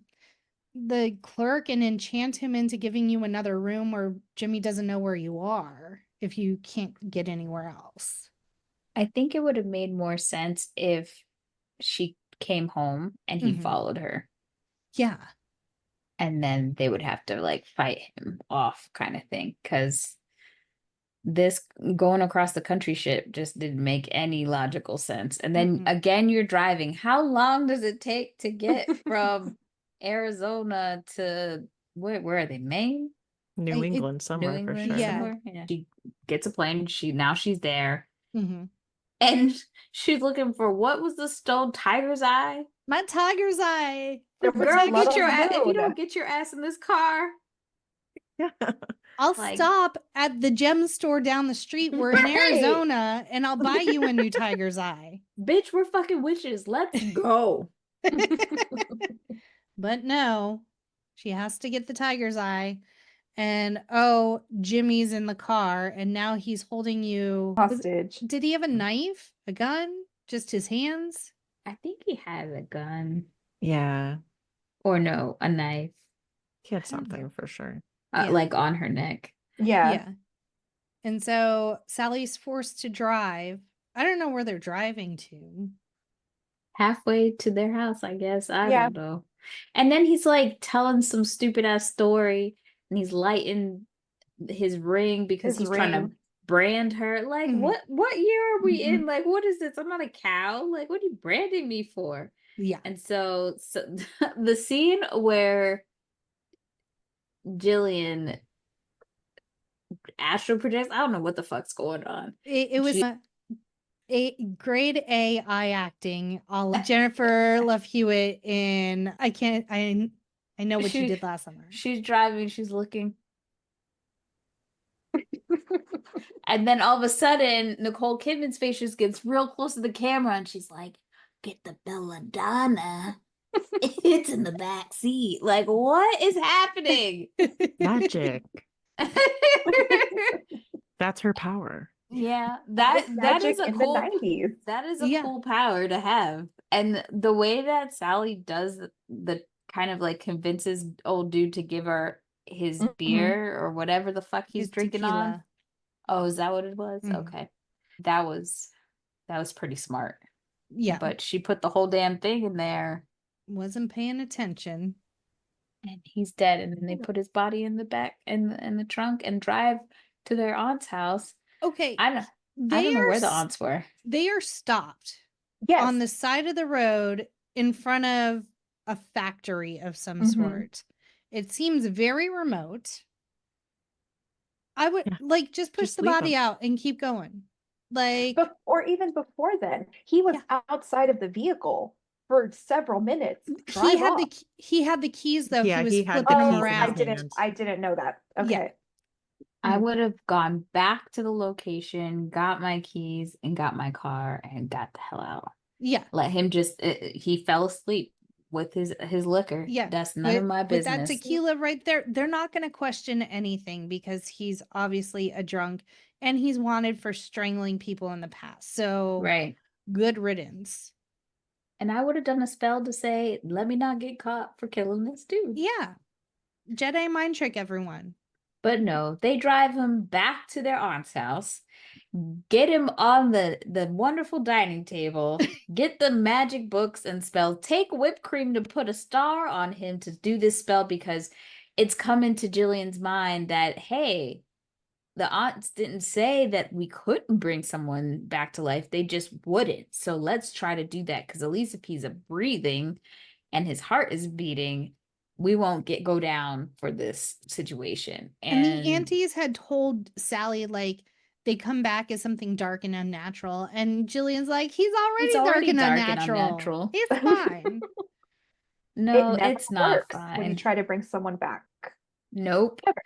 clerk and enchant him into giving you another room where Jimmy doesn't know where you are if you can't get anywhere else. it would have made more sense if she came home and he Mhm. followed her. Yeah. And then they would have to like fight him off kind of thing, because this going across the country shit just didn't make any logical sense. And then Mm-mm. again, you're driving. How long does it take to get from Arizona to where are they? Maine? New It- England somewhere New for England sure. Yeah. somewhere? Yeah. She gets a plane. Now she's there. Mm-hmm. And she's looking for, what was the stone? Tiger's eye? My tiger's eye. There For was Girl, blood get on your the ass. If you moon. don't get your ass in this car, Yeah. I'll like- stop at the gem store down the street. We're in Right. Arizona, and I'll buy you a new tiger's eye. bitch, we're fucking witches. Let's go. But no, she has to get the tiger's eye. And oh, Jimmy's in the car, and now he's holding you. Hostage. Did he have a knife? A gun? Just his hands? I think he had a gun. Yeah. Or no, a knife. He had I don't know. something for sure. Yeah. Like on her neck. Yeah. And so Sally's forced to drive. I don't know where they're driving to. Halfway to their house, I guess. I Yeah. don't know. And then he's like telling some stupid ass story, and he's lighting his ring because His he's trying to ring. brand her. Like, Mhm. what year are we Mhm. in? Like, what is this? I'm not a cow. Like, what are you branding me for? Yeah. And so the scene where Jillian astral projects, I don't know what the fuck's going on. It was She- a grade A eye acting, all Jennifer Love Hewitt in I know what you She- did last summer. She's driving, she's looking. And then all of a sudden, Nicole Kidman's face just gets real close to the camera and she's like, get the belladonna. It's in the back seat. Like, what is happening? Magic. That's her power. Yeah, That that magic is a in cool the 90s. that is a Yeah. cool power to have. And the way that Sally does the kind of like convinces old dude to give her his Mhm. beer or whatever the fuck he's His drinking on. tequila. Oh, is that what it was? Mhm. Okay. That was pretty smart. Yeah. But she put the whole damn thing in there Wasn't paying attention. and he's dead. And then they put his body in the back in the trunk and drive to their aunt's house. Okay. I don't They know are where the s- aunts were. They are stopped Yes. on the side of the road in front of a factory of some Mhm. sort. It seems very remote. I would Yeah. like just push Just the leave body them. out and keep going. Like, Or even before then, he was outside of the vehicle for several minutes. Drive off. he had the keys though. Yeah, He was he had the flipping them keys in his around. hand. I didn't know that. Yeah. Okay. I Mm. would have gone back to the location, got my keys, and got my car, and got the hell out. Yeah. Let him just. He fell asleep with his liquor. Yeah. That's none of my With that business. tequila right there, they're not going to question anything because he's obviously a drunk and he's wanted for strangling people in the past. So Right. good riddance. And I would have done a spell to say, "Let me not get caught for killing this dude." Yeah. Jedi mind trick, everyone. But no, they drive him back to their aunt's house, get him on the wonderful dining table, get the magic books and spells, take whipped cream to put a star on him to do this spell because it's come into Jillian's mind that, hey, the aunts didn't say that we couldn't bring someone back to life. They just wouldn't. So let's try to do that because at least if he's breathing and his heart is beating, we won't go down for this situation. And the aunties had told Sally, like, they come back as something dark and unnatural. And Jillian's like, he's already dark and unnatural. It's fine. No, It never it's not works when you fine. try to bring someone back. Nope. Never.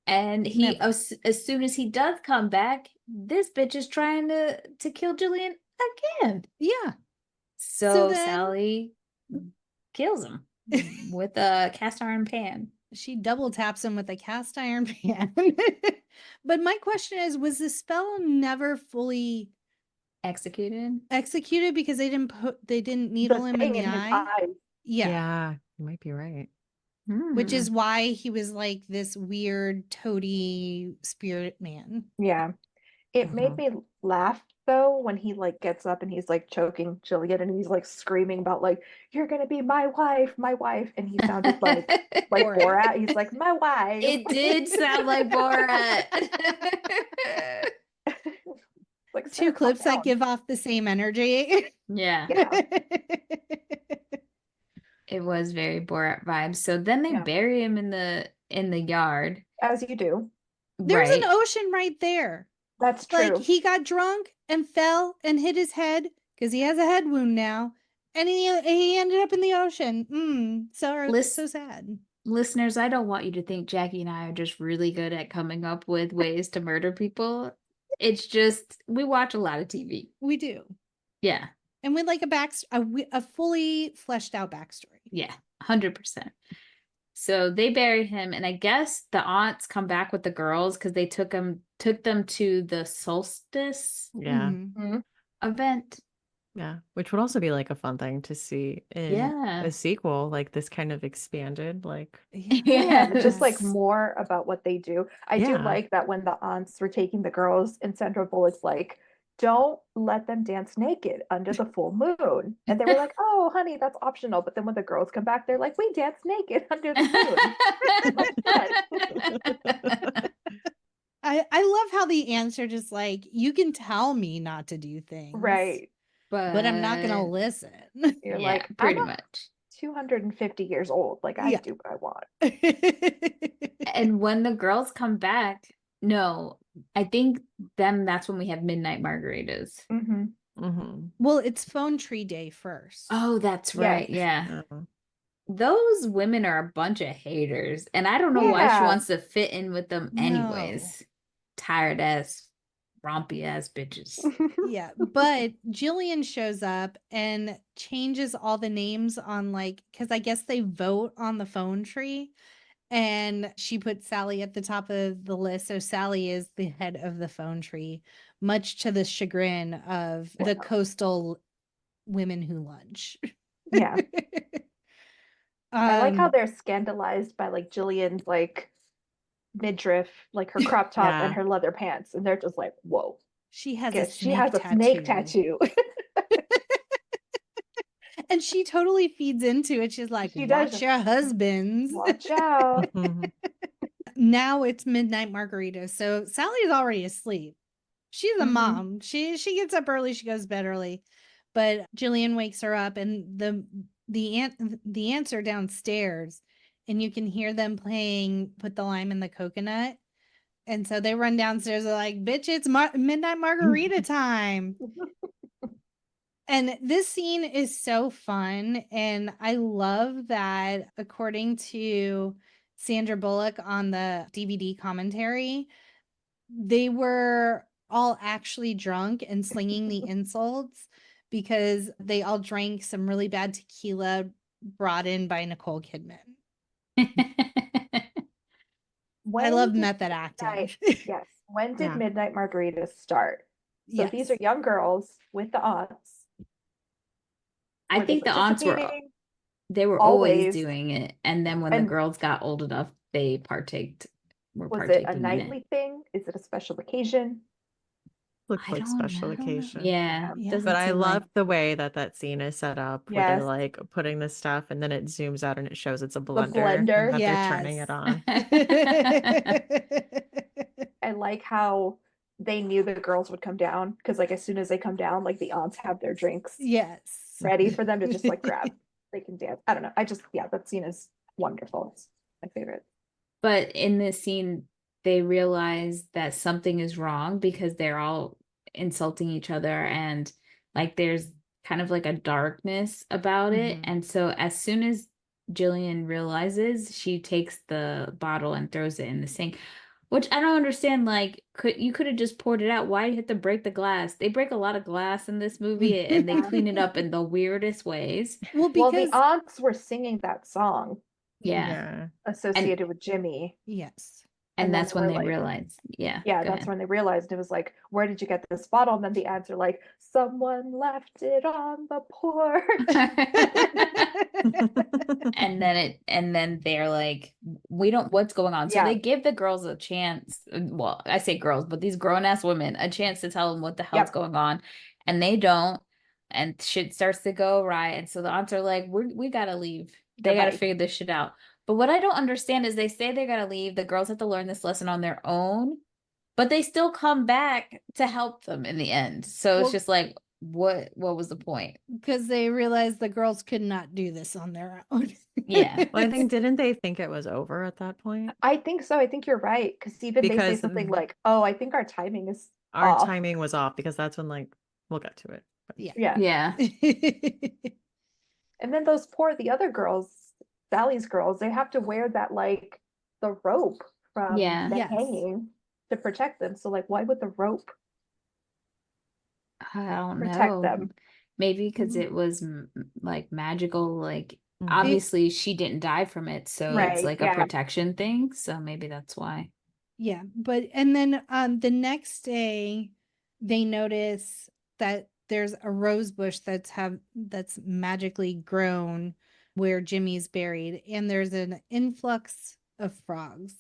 And he, Never. as soon as he does come back, this bitch is trying to kill Jillian again. Yeah. So then- Sally kills him with a cast iron pan. She double taps him with a cast iron pan. But my question is, was the spell never fully Executed? executed because they didn't needle him in thing the his eye? eyes. Yeah. You might be right. Which is why he was like this weird toady spirit man. Yeah. It made me laugh though when he like gets up and he's like choking Jillian and he's like screaming about like, you're gonna be my wife, and he sounded like Borat. He's like, my wife. It did sound like Borat. Like, Two "Sir, calm clips that down." give off the same energy. Yeah. Yeah. It was very Borat vibes. So then they Yeah. bury him in the yard. As you do. There's right? an ocean right there. That's true. Like he got drunk and fell and hit his head because he has a head wound now, and he ended up in the ocean. So sad. Listeners, I don't want you to think Jackie and I are just really good at coming up with ways to murder people. It's just we watch a lot of TV. We do, Yeah, and we like a fully fleshed out backstory. yeah, 100%. So they bury him, and I guess the aunts come back with the girls because they took them to the solstice Yeah. Mm-hmm. event. Yeah. Which would also be like a fun thing to see in Yeah. a sequel, like this kind of expanded, like Yeah, but just like Yes. more about what they do. I do Yeah. like that when the aunts were taking the girls and Sandra Bullock's like, don't let them dance naked under the full moon. And they were like, oh, honey, that's optional. But then when the girls come back, they're like, we dance naked under the moon. I love how the answer just like, you can tell me not to do things, Right. but I'm not gonna listen. You're Yeah, like, pretty I'm much. 250 years old. Like, I Yeah. do what I want. And when the girls come back, no, I think that's when we have midnight margaritas. Mm-hmm. Mm-hmm. Well, it's phone tree day first. Oh, that's right. Yeah. Oh. Those women are a bunch of haters. And I don't know why she Yeah. wants to fit in with them No. anyways. Tired ass, rompy ass bitches. Yeah, but Jillian shows up and changes all the names on like, because I guess they vote on the phone tree. And she put Sally at the top of the list. So Sally is the head of the phone tree, much to the chagrin of the coastal women who lunch. Yeah. I like how Um, they're scandalized by like Jillian's like midriff, like her crop top and Yeah. her leather pants, and they're just like, whoa. she has a Yes, she snake has a tattoo. snake tattoo. And she totally feeds into it. She's like, She does. watch your husbands. Watch out. Mhm. Now it's midnight margarita. So Sally's already asleep. She's a Mhm. mom. She gets up early, she goes to bed early. But Jillian wakes her up and the answer downstairs, and you can hear them playing Put the Lime in the Coconut. And so they run downstairs, they're like, bitch, it's midnight margarita time. And this scene is so fun. And I love that, according to Sandra Bullock on the DVD commentary, they were all actually drunk and slinging the insults because they all drank some really bad tequila brought in by Nicole Kidman. I love did method acting. Yes. When did Yeah. Midnight Margaritas start? So these are Yes. young girls with the aunts. I Were they think the aunts were participating? they were always Always. doing it, and then when the And girls got old enough, they were was it a partaking in nightly it. thing? Is it a special occasion? Looks I like don't special know. occasion. Yeah, Yeah. doesn't But I seem love like the way that scene is set up where Yes. they're like putting this stuff and then it zooms out and it shows it's a The blender blender. and that they're turning Yes. it on. I like how they knew the girls would come down because like as soon as they come down, like the aunts have their drinks Yes. ready for them to just like grab. They can dance. I don't know. That scene is wonderful. It's my favorite. But in this scene, they realize that something is wrong because they're all insulting each other, and like there's kind of like a darkness about it. Mhm. And so as soon as Jillian realizes, she takes the bottle and throws it in the sink, which I don't understand. Like, you could have just poured it out. Why you have to break the glass? They break a lot of glass in this movie, and they Yeah. clean it up in the weirdest ways. Well, Well, because the aunts were singing that song Yeah. Yeah. associated with Jimmy. yes. And And then that's they when were they like- realize. Yeah. Yeah, go that's ahead. when they realized. It was like, where did you get this bottle? And then the aunts are like, someone left it on the porch. and then they're like, we don't, what's going on? So Yeah. they give the girls a chance. Well, I say girls, but these grown-ass women a chance to tell them what the hell's Yep. going on, and they don't, and shit starts to go awry. And so the aunts are like, we gotta leave. They They're gotta ready. figure this shit out. But what I don't understand is they say they gotta leave, the girls have to learn this lesson on their own, but they still come back to help them in the end. So Well- it's just like, what was the point? Because they realized the girls could not do this on their own. Yeah. Well, I think didn't they think it was over at that point? I think so. I think you're right. Because even they say Because something like, oh, I think our timing is our off. timing was off because that's when like we'll get to it. But Yeah. Yeah. And then the other girls, Sally's girls, they have to wear that like the rope from Yeah. the Yes. hanging to protect them. So like, why would the rope I don't protect know. them? Maybe because Mm. it was like magical. Like Mhm. obviously she didn't die from it, so it's Right, like yeah. a protection thing. So maybe that's why. Yeah, but and then the next day they notice that there's a rose bush that's magically grown where Jimmy's buried, and there's an influx of frogs.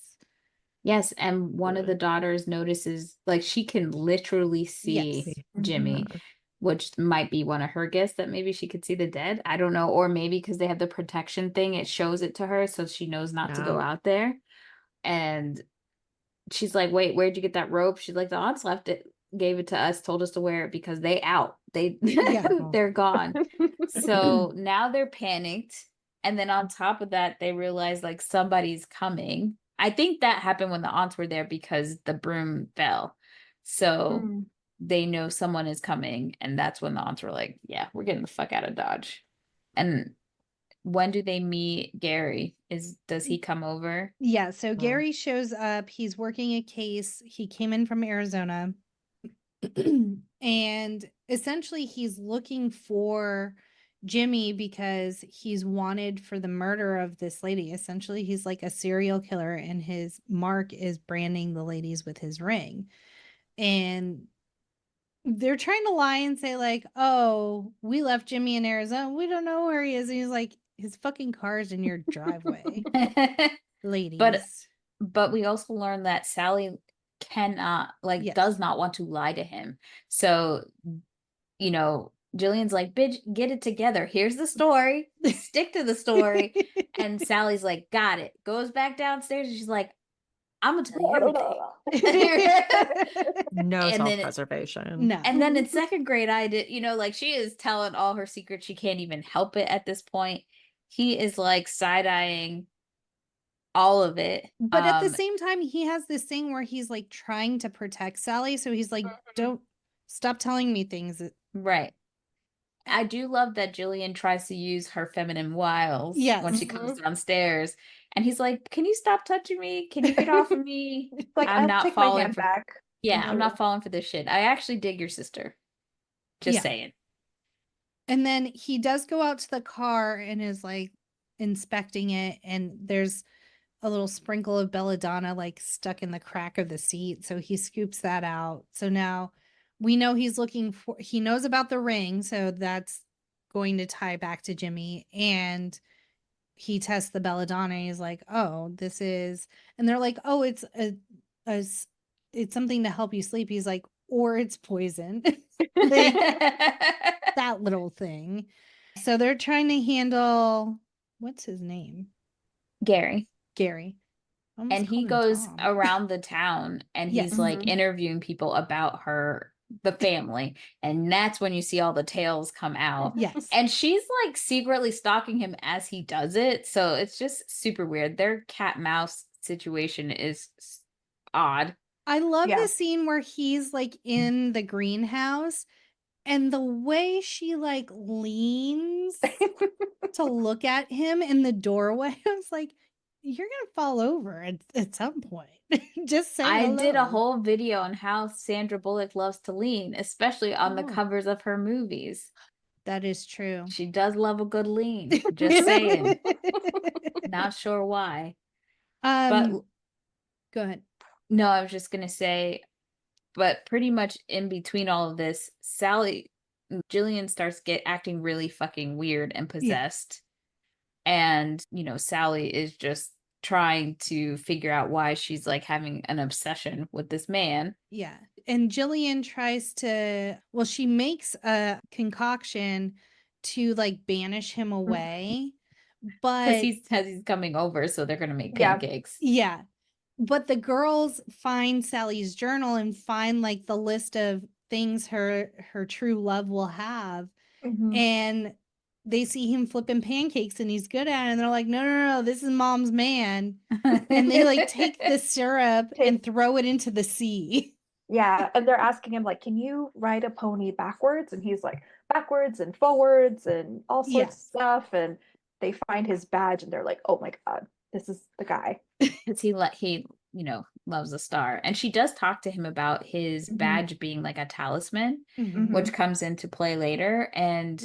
Yes, and one of the Good. daughters notices, like she can literally see Yes. Jimmy, Mhm. which might be one of her gifts that maybe she could see the dead. I don't know, or maybe because they have the protection thing, it shows it to her, so she knows not to go Yeah. out there. And she's like, wait, where'd you get that rope? She's like, the aunts left it, gave it to us, told us to wear it because they out. They Yeah. they're gone. So now they're panicked. And then on top of that, they realize like somebody's coming. I think that happened when the aunts were there because the broom fell. So Mm. they know someone is coming. And that's when the aunts were like, yeah, we're getting the fuck out of Dodge. And when do they meet Gary? Does he come over? Yeah, so Oh. Gary shows up. He's working a case. He came in from Arizona. And essentially he's looking for Jimmy because he's wanted for the murder of this lady. Essentially, he's like a serial killer, and his mark is branding the ladies with his ring. And they're trying to lie and say, like, oh, we left Jimmy in Arizona. We don't know where he is. And he's like, his fucking car's in your driveway, ladies. But we also learned that Sally cannot, like, Yes. does not want to lie to him. So, you know, Jillian's like, bitch, get it together. Here's the story. Stick to the story. And Sally's like, got it. Goes back downstairs and she's like, I'm gonna tell you everything. No And then self-preservation. No. And then in second grade, I did, you know, like, she is telling all her secrets. She can't even help it at this point. He is like side-eyeing all of it. But at the same time, he has this thing where he's like trying to protect Sally. So he's like, don't stop telling me things. Right. I do love that Jillian tries to use her feminine wiles Yes. when she comes downstairs. And he's like, can you stop touching me? Can you get off of me? Like, I'm I'll not take my falling hand for back. Yeah, I'm not falling for this shit. I actually dig your sister. Just Yeah. saying. And then he does go out to the car and is like inspecting it. And there's a little sprinkle of belladonna like stuck in the crack of the seat. So he scoops that out. So now we know he's looking for, he knows about the ring. So that's going to tie back to Jimmy. And he tests the belladonna. And he's like, oh, this is, and they're like, oh, it's it's something to help you sleep. He's like, or it's poison. Like, that little thing. So they're trying to handle, what's his name? Gary. Almost And he called him goes Tom. around the town and he's Yes. like interviewing people about the family. And that's when you see all the tales come out. Yes. And she's like secretly stalking him as he does it. So it's just super weird. Their cat mouse situation is odd. I love Yeah. the scene where he's like in the greenhouse and the way she like leans to look at him in the doorway. I was like, you're gonna fall over at some point. Just say I did a hello. whole video on how Sandra Bullock loves to lean, especially on the Oh. covers of her movies. That is true. She does love a good lean. Just saying. Not sure why. But go ahead. no, I was just gonna say, but pretty much in between all of this, Jillian starts acting really fucking weird and possessed. And, you know, Sally is just trying to figure out why she's like having an obsession with this man. Yeah. And Jillian tries to, well, she makes a concoction to like banish him away. But Because he's coming over, so they're gonna make Yeah. pancakes. yeah. But the girls find Sally's journal and find like the list of things her true love will have. And they see him flipping pancakes and he's good at it. And they're like, no, this is mom's man. And they like take the syrup and throw it into the sea. Yeah, and they're asking him like, can you ride a pony backwards? And he's like, backwards and forwards and all sorts of stuff. And they find his badge and they're like, oh my God, this is the guy. Because he you know, loves a star. And she does talk to him about his badge being like a talisman, which comes into play later. And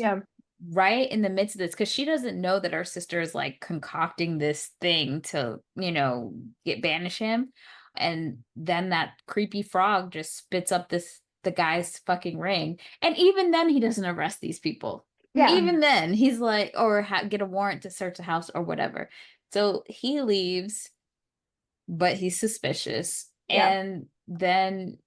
right in the midst of this, because she doesn't know that her sister is like concocting this thing to, you know, banish him. And then that creepy frog just spits up the guy's fucking ring. And even then he doesn't arrest these people. Yeah. Even then he's like, or get a warrant to search the house or whatever. So he leaves, but he's suspicious. Yeah. And then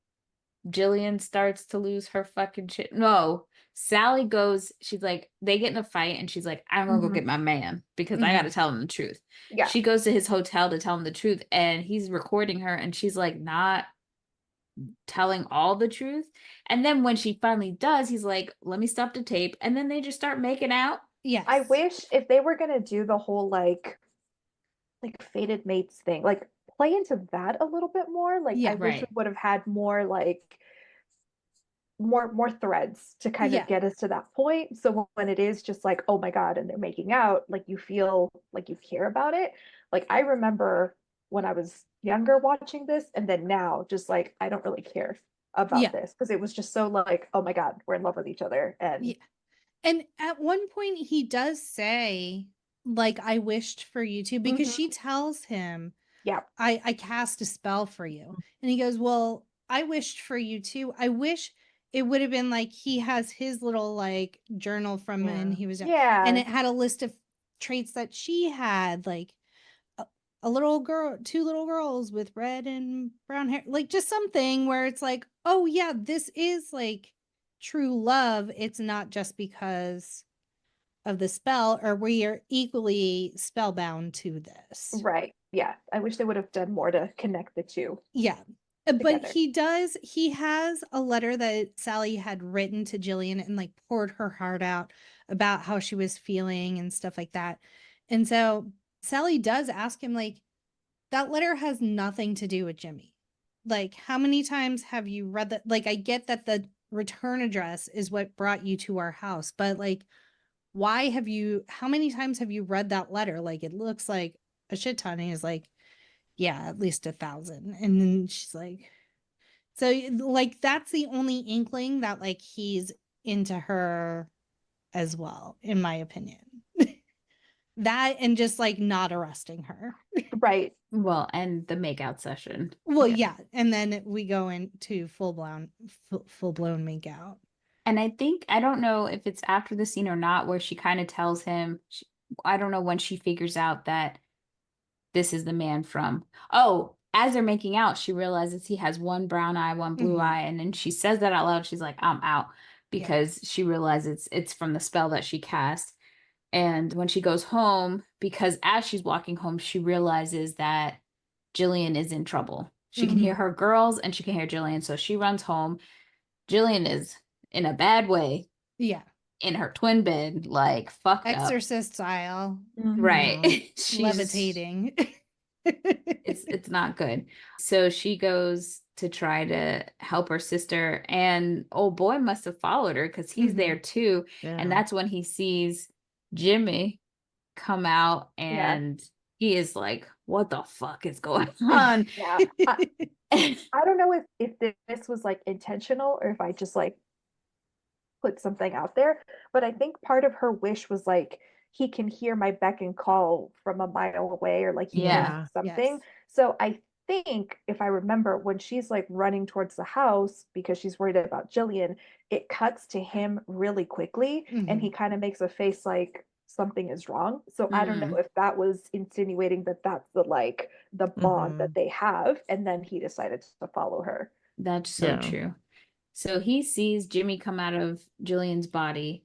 Jillian starts to lose her fucking shit. No, Sally goes, she's like, they get in a fight and she's like, I'm gonna go get my man because I gotta tell him the truth. Yeah. She goes to his hotel to tell him the truth and he's recording her and she's like not telling all the truth. And then when she finally does, he's like, let me stop the tape. And then they just start making out. Yes. I wish if they were gonna do the whole like fated mates thing, like play into that a little bit more. Like I wish we would have had more like more threads to kind of get us to that point. So when it is just like, oh my God, and they're making out, like you feel like you care about it. Like I remember when I was younger watching this, and then now just like I don't really care about this because it was just so like, oh my God, we're in love with each other. And And at one point he does say, like, I wished for you too, because Mhm. she tells him, Yeah. I cast a spell for you. And he goes, well, I wished for you too. I wish it would have been like he has his little like journal from when he was young, and Yeah. it had a list of traits that she had, like a little girl, two little girls with red and brown hair, like just something where it's like, oh yeah, this is like true love. It's not just because of the spell, or we are equally spellbound to this. Right. Yeah. I wish they would have done more to connect the two Yeah. But together. he has a letter that Sally had written to Jillian and like poured her heart out about how she was feeling and stuff like that. And so Sally does ask him, like, that letter has nothing to do with Jimmy. Like, how many times have you read that? Like, I get that the return address is what brought you to our house, but like, how many times have you read that letter? Like, it looks like a shit ton. And he's like, yeah, at least 1,000. And then she's like, so like, that's the only inkling that like he's into her as well, in my opinion. That, and just like not arresting her. Right. Well, and the makeout session. Well, Yeah. yeah, and then we go into full blown make out. And I think, I don't know if it's after the scene or not, where she kind of tells him, I don't know when she figures out that this is the man from, oh, as they're making out, she realizes he has one brown eye, one blue Mhm. eye. And then she says that out loud. She's like, I'm out, Yeah. because she realizes it's from the spell that she cast. And when she goes home, because as she's walking home, she realizes that Jillian is in trouble. She can hear Mhm. her girls and she can hear Jillian. So she runs home. Jillian is in a bad way Yeah. in her twin bed, like fucked up. Exorcist style. Right. You know, She's levitating. it's not good. So she goes to try to help her sister, and old boy must have followed her because he's there too. And Yeah. that's when he sees Jimmy come out, Yeah. and he is like, what the fuck is going on? Yeah. I don't know if this was like intentional or if I just like put something out there, but I think part of her wish was like he can hear my beck and call from a mile away, or like he can Yeah. do Yeah. something. Yes. So I think if I remember, when she's like running towards the house because she's worried about Jillian, it cuts to him really quickly and he Mhm. kind of makes a face like something is wrong. So I don't know if that was insinuating that that's the bond that Mhm. they have, and then he decided to follow her. That's so Yeah. true. So he sees Jimmy come out of Jillian's body,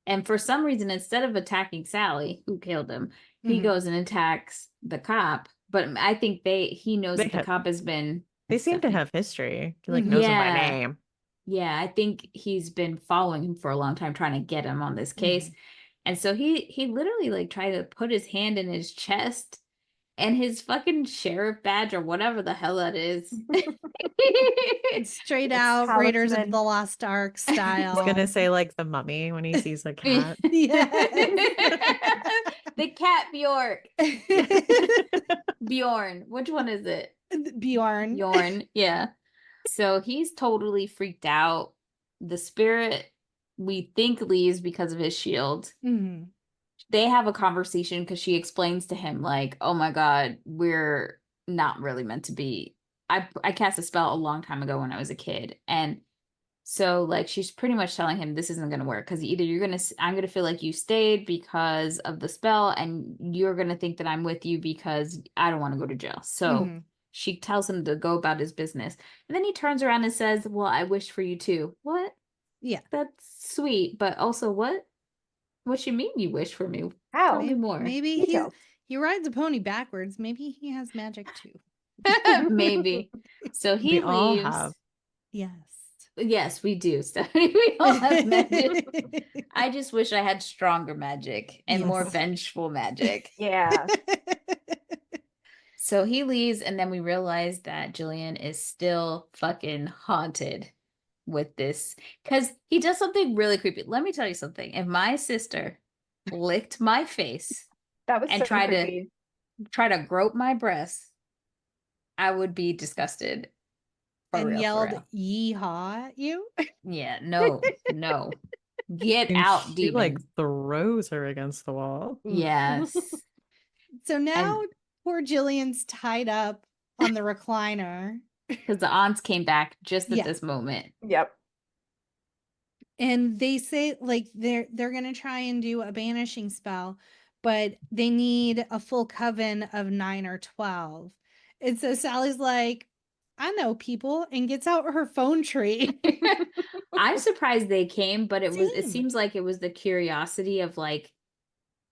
and for some reason, instead of attacking Sally, who killed him, he Mhm. goes and attacks the cop. But I think he knows They that the have- cop has been. They seem to Stephanie. have history. He like Mhm. knows him by Yeah. name. Yeah, I think he's been following him for a long time, trying to get him on this case. And so he literally like tried to put his hand in his chest, and his fucking sheriff badge or whatever the hell that is. Straight It's out Raiders of talisman. the Lost Ark I was style. gonna say like the mummy when he sees a cat. The cat Bjork. Bjorn. Which one is it? Bjorn. Bjorn. Yeah. So he's totally freaked out. The spirit, we think, leaves because of his shield. Mhm. They have a conversation because she explains to him, like, oh my God, we're not really meant to be. I cast a spell a long time ago when I was a kid. And so like she's pretty much telling him this isn't going to work, because either I'm going to feel like you stayed because of the spell, and you're going to think that I'm with you because I don't want to go to jail. So Mhm. she tells him to go about his business. And then he turns around and says, well, I wish for you too. What? Yeah. That's sweet. But also what? What you mean you wish for me? How? Tell me more. Maybe Details. he rides a pony backwards. Maybe he has magic too. Maybe. So he We all leaves. have. Yes. Yes, we do, Stephanie. We all have magic. I just wish I had stronger magic and more Yes. vengeful magic. Yeah. So he leaves, and then we realize that Jillian is still fucking haunted with this, because he does something really creepy. Let me tell you something. If my sister licked my face That was and so tried creepy. to grope my breasts, I would be disgusted. For And real, yelled for real. yeehaw at you. Yeah, no, no. Get And out, she demons. like throws her against the wall. Yes. So now And poor Jillian's tied up on the recliner. because the aunts came back just at Yeah. this moment. Yep. And they say like they're gonna try and do a banishing spell, but they need a full coven of 9 or 12. And so Sally's like, I know people, and gets out her phone tree. I'm surprised they came, but it Same. seems like it was the curiosity of like,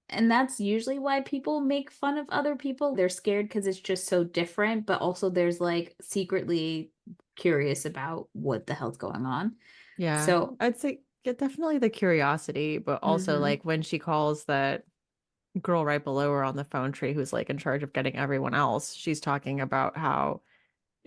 and that's usually why people make fun of other people. They're scared because it's just so different, but also there's like secretly curious about what the hell's going on. Yeah. So I'd say definitely the curiosity, but also Mhm. like when she calls that girl right below her on the phone tree who's like in charge of getting everyone else, she's talking about how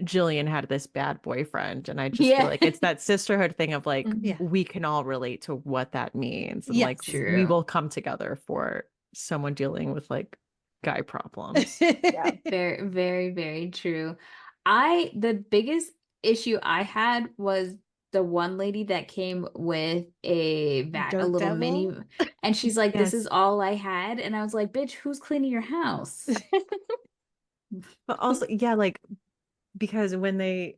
Jillian had this bad boyfriend. And I just feel like it's that sisterhood thing of like, Mhm. Yeah. we can all relate to what that means. And like, Yes. we True. will come together for someone dealing with like guy problems. Yeah. Very, very, very true. The biggest issue I had was the one lady that came with a Dirt little devil? mini, and she's like, "This Yes. is all I had," and I was like, "Bitch, who's cleaning your house?" But also, yeah, like, because when they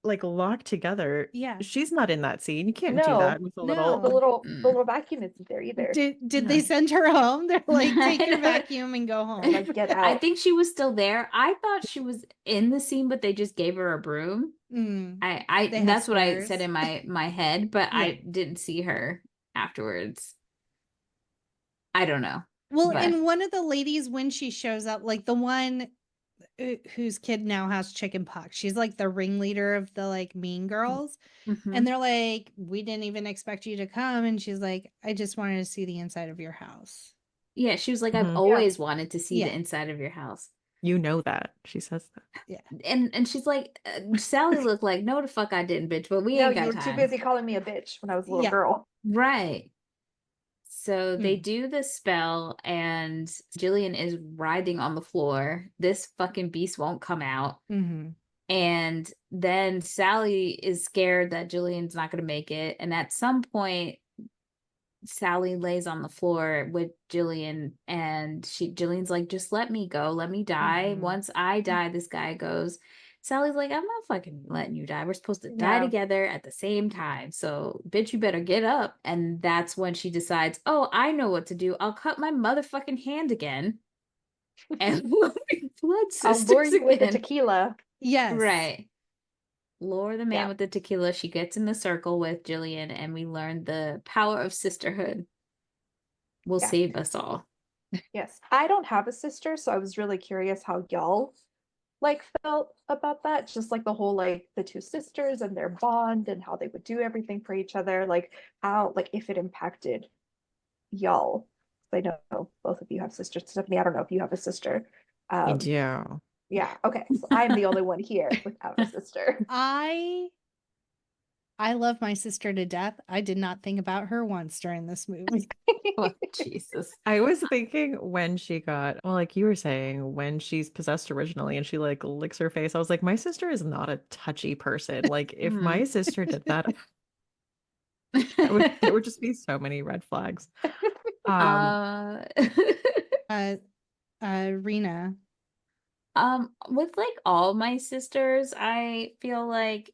like lock together, Yeah. she's not in that scene. You can't do No. that with a No. The little. little vacuum isn't there either. Did they send her home? They're like, take your vacuum and go home. Like, get I out. think she was still there. I thought she was in the scene, but they just gave her a broom. Mm. I They have that's what I spares. said in my head, but Yeah. I didn't see her afterwards. I don't know. Well, But and one of the ladies, when she shows up, like the one whose kid now has chicken pox, she's like the ringleader of the like mean girls. Mhm. And they're like, we didn't even expect you to come. And she's like, I just wanted to see the inside of your house. yeah, she was like, I've Mhm. always wanted to see the Yeah. inside of your house. You know that. She says that. And she's like, Sally looked like, no, the fuck I didn't, bitch, but we No, ain't you got were time. too busy calling me a bitch when I was a little Yeah. girl. Right. So they Mm. do the spell, and Jillian is writhing on the floor. This fucking beast won't come out. Mm-hmm. And then Sally is scared that Jillian's not going to make it. And at some point, Sally lays on the floor with Jillian, and Jillian's like, just let me go, let me die. Mhm. Once I die, this guy goes. Sally's like, I'm not fucking letting you die. We're supposed to die Yeah. together at the same time. So, bitch, you better get up. And that's when she decides, oh, I know what to do. I'll cut my motherfucking hand again. And we'll be blood I'll sisters lure you with the again. tequila. Yes. Right. Lure the man Yeah. with the tequila. She gets in the circle with Jillian, and we learn the power of sisterhood will Yeah. save us all. Yes. I don't have a sister, so I was really curious how y'all like felt about that. Just like the whole like the two sisters and their bond and how they would do everything for each other. Like how like if it impacted y'all. I know both of you have sisters. Stephanie, I don't know if you have a sister. I do. Yeah, okay. So I'm the only one here without a sister. I love my sister to death. I did not think about her once during this movie. Oh, Jesus. I was thinking when she got, well, like you were saying, when she's possessed originally and she like licks her face, I was like, my sister is not a touchy person. Like, if my sister did that, there would just be so many red flags. Rena. With like all my sisters, I feel like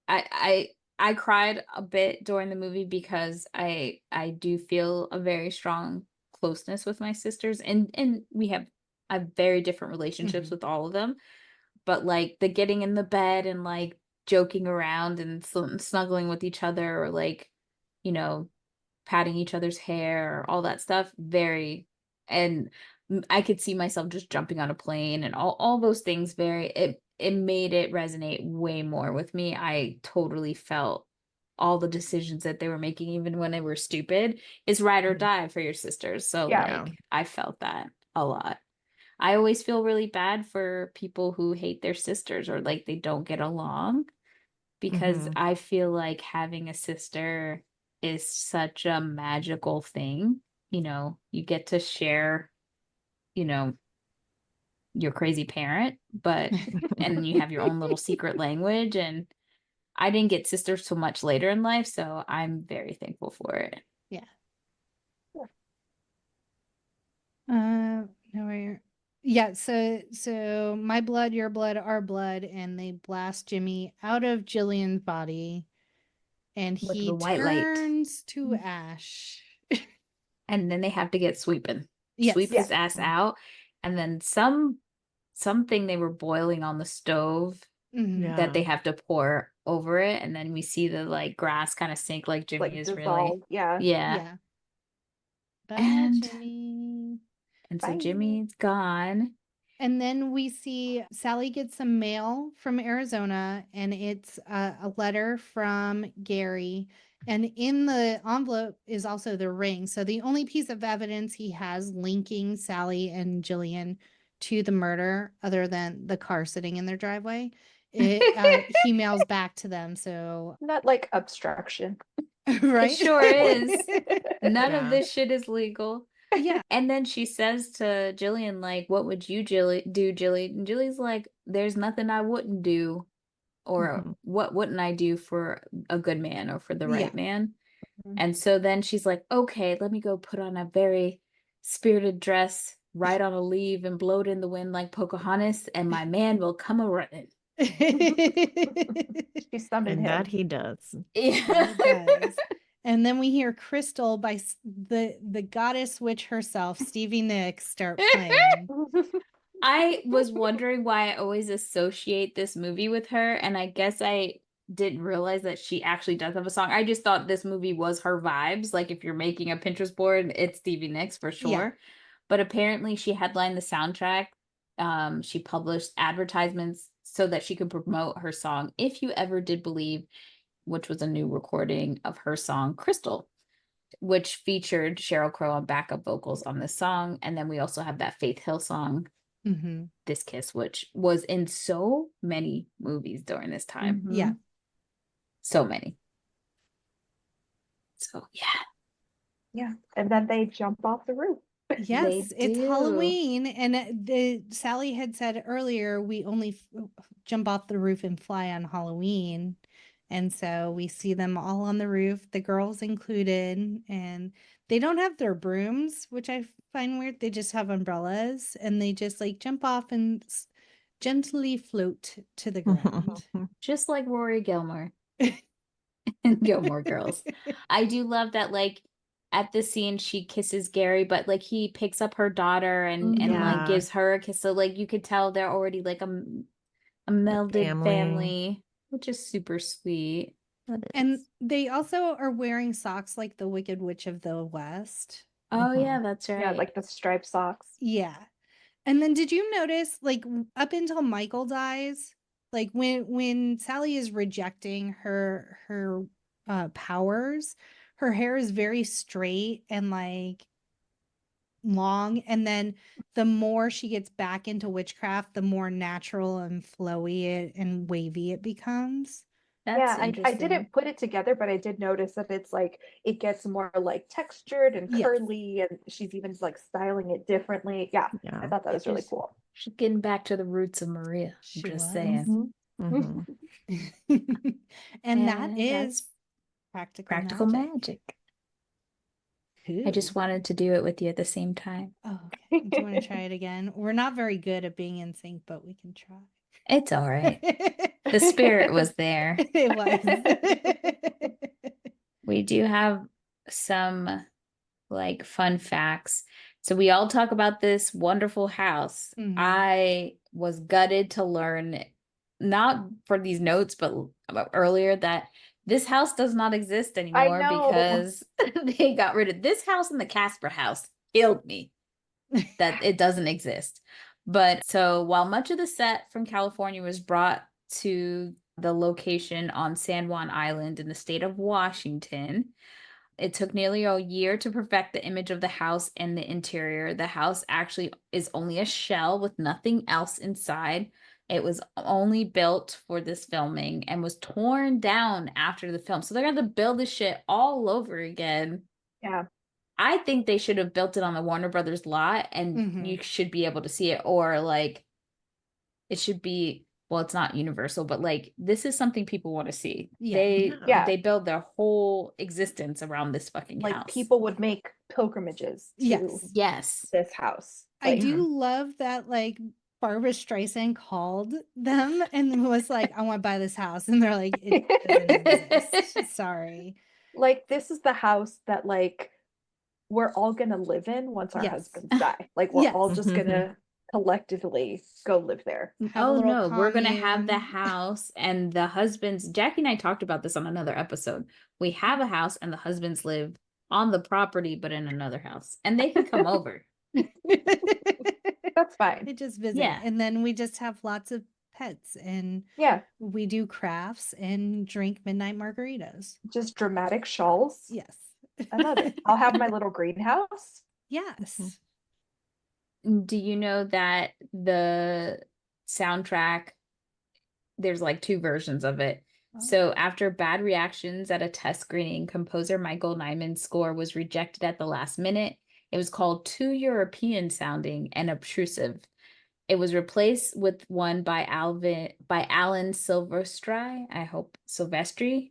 I cried a bit during the movie because I do feel a very strong closeness with my sisters, and we have very different relationships Mhm. with all of them. But like the getting in the bed and like joking around and snuggling with each other, or like, you know, patting each other's hair, all that stuff, very, and I could see myself just jumping on a plane and all those things. It made it resonate way more with me. I totally felt all the decisions that they were making, even when they were stupid. It's ride or Mhm. die for your sisters. So Yeah. like I felt that a lot. I always feel really bad for people who hate their sisters or like they don't get along, because Mhm. I feel like having a sister is such a magical thing. You know, you get to share, you know, your crazy parent, but and you have your own little secret language. And I didn't get sisters till much later in life, so I'm very thankful for it. Yeah. No, yeah, so my blood, your blood, our blood, and they blast Jimmy out of Jillian's body, and With he the white light. turns to ash. And then they have to get sweeping. Yes. Sweep his ass Yeah. out. And then something they were boiling on the stove Mhm. that they have to pour over it. And then we see the like grass kind of sink like Jimmy Like is dissolved. Yeah. really. Yeah. Yeah. Bye, And- Jimmy. And so Bye. Jimmy's gone. And then we see Sally get some mail from Arizona, and it's a letter from Gary. And in the envelope is also the ring. So the only piece of evidence he has linking Sally and Jillian to the murder, other than the car sitting in their driveway, he mails back to them. So Not like obstruction. right, It sure is. None of Yeah. this shit is legal. yeah, And then she says to Jillian, like, what would you do, Jillian? And Jillian's like, there's nothing I wouldn't do. Or Mhm. what wouldn't I do for a good man or for the right Yeah. man? Mhm. And so then she's like, okay, let me go put on a very spirited dress, ride on a leaf, and blow it in the wind like Pocahontas, and my man will come a running. She summoned And that him. he does. Yeah, it does. And then we hear Crystal by the goddess witch herself, Stevie Nicks, start playing. I was wondering why I always associate this movie with her, and I guess I didn't realize that she actually does have a song. I just thought this movie was her vibes. Like if you're making a Pinterest board, it's Stevie Nicks for sure. Yeah. But apparently she headlined the soundtrack. She published advertisements so that she could promote her song If You Ever Did Believe, which was a new recording of her song Crystal, which featured Sheryl Crow on backup vocals on this song. And then we also have that Faith Hill song, Mm-hmm. This Kiss, which was in so many movies during this time. Mhm. Yeah. So many. So yeah. Yeah. And then they jump off the roof. Yes, it's do. Halloween, and the Sally had said earlier we only jump off the roof and fly on Halloween, and so we see them all on the roof, the girls included, and they don't have their brooms, which I find weird. They just have umbrellas, and they just like jump off and gently float to the ground. Just like Rory Gilmore and Gilmore Girls. I do love that, like, at the scene she kisses Gary, but like he picks up her daughter and like Yeah. gives her a kiss. So like you could tell they're already like a melded family, which is super sweet. And they also are wearing socks like the Wicked Witch of the West. Oh yeah, that's right. Yeah, like the striped socks. Yeah. And then did you notice, like, up until Michael dies, like when Sally is rejecting her powers, her hair is very straight and like long, and then the more she gets back into witchcraft, the more natural and flowy and wavy it becomes. That's Yeah, I interesting. didn't put it together, but I did notice that it's like it gets more like textured and Yes. curly, and she's even like styling it differently. Yeah, I thought that was really She's- cool. She's getting back to the roots of Maria. I'm She just was. saying. Mhm. And that And is that's practical magic. I just Ooh. wanted to do it with you at the same time. Oh, okay. Do you want to try it again? We're not very good at being in sync, but we can try. It's all right. The spirit was there. It was. We do have some like fun facts. So we all talk about this wonderful house. Mhm. I was gutted to learn, not for these notes, but earlier, that this house does not exist anymore know. because they got rid of this house, and the Casper house killed me that it doesn't exist. But so while much of the set from California was brought to the location on San Juan Island in the state of Washington, it took nearly a year to perfect the image of the house and the interior. The house actually is only a shell with nothing else inside. It was only built for this filming and was torn down after the film. So they're going to build this shit all over again. Yeah. I think they should have built it on the Warner Brothers lot, and Mhm. you should be able to see it, or like it should be well, it's not universal, but like this is something people want to see. Yeah. Yeah. They build their whole existence around this fucking Like house. people would make pilgrimages to Yes. Yes. this house. I Like, do love that, like, Barbara Streisand called them and was like, I want to buy this house. And they're like, it doesn't exist. Sorry. like this is the house that like we're all gonna live in once our Yes. husbands die. Like we're Yes. all just gonna collectively go live there. Have a Oh little no, we're gonna have the commune. house and the husbands. Jackie and I talked about this on another episode. We have a house and the husbands live on the property, but in another house, and they can come over. That's fine. They just visit. Yeah. And then we just have lots of pets and Yeah, we do crafts and drink midnight margaritas. just dramatic shawls. Yes. I love it. I'll have my little greenhouse. Yes. Do you know that the soundtrack, there's like two versions of it. Oh. So after bad reactions at a test screening, composer Michael Nyman's score was rejected at the last minute. It was called too European sounding and obtrusive. It was replaced with one by Alan Silvestri. I hope Silvestri.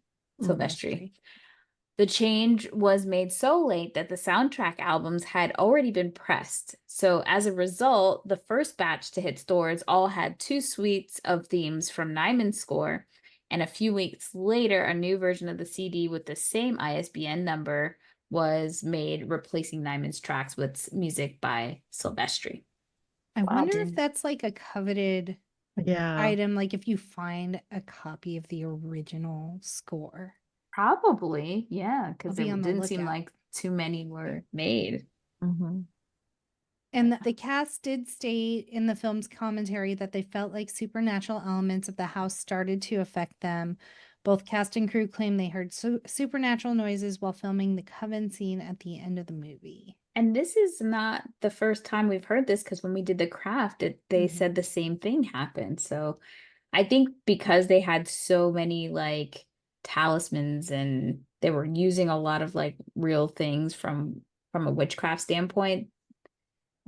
The change was made so late that the soundtrack albums had already been pressed. So as a result, the first batch to hit stores all had 2 suites of themes from Nyman's score. And a few weeks later, a new version of the CD with the same ISBN number was made, replacing Nyman's tracks with music by Silvestri. I Wow. wonder if that's like a coveted Yeah. item, like if you find a copy of the original score. Probably, yeah, because I'll be it on the didn't seem lookout. like too many were made. Mm-hmm. And the cast did state in the film's commentary that they felt like supernatural elements of the house started to affect them. Both cast and crew claim they heard supernatural noises while filming the coven scene at the end of the movie. And this is not the first time we've heard this, because when we did the craft, they Mhm. said the same thing happened. So I think because they had so many like talismans and they were using a lot of like real things from a witchcraft standpoint,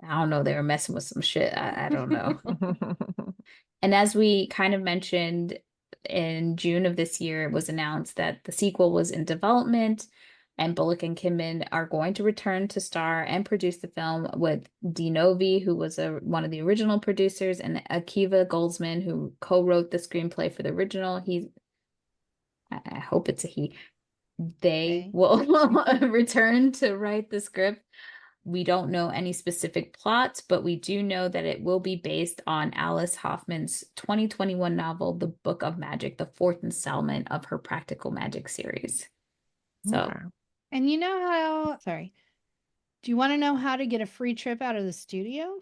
I don't know, they were messing with some shit. I don't know. And as we kind of mentioned, in June of this year, it was announced that the sequel was in development, and Bullock and Kidman are going to return to star and produce the film with Dee Novi, who was one of the original producers, and Akiva Goldsman, who co-wrote the screenplay for the original. I hope it's a he. They Okay. will return to write the script. We don't know any specific plots, but we do know that it will be based on Alice Hoffman's 2021 novel, The Book of Magic, the 4th installment of her Practical Magic series. So, Okay. And you know how, sorry, do you want to know how to get a free trip out of the studio?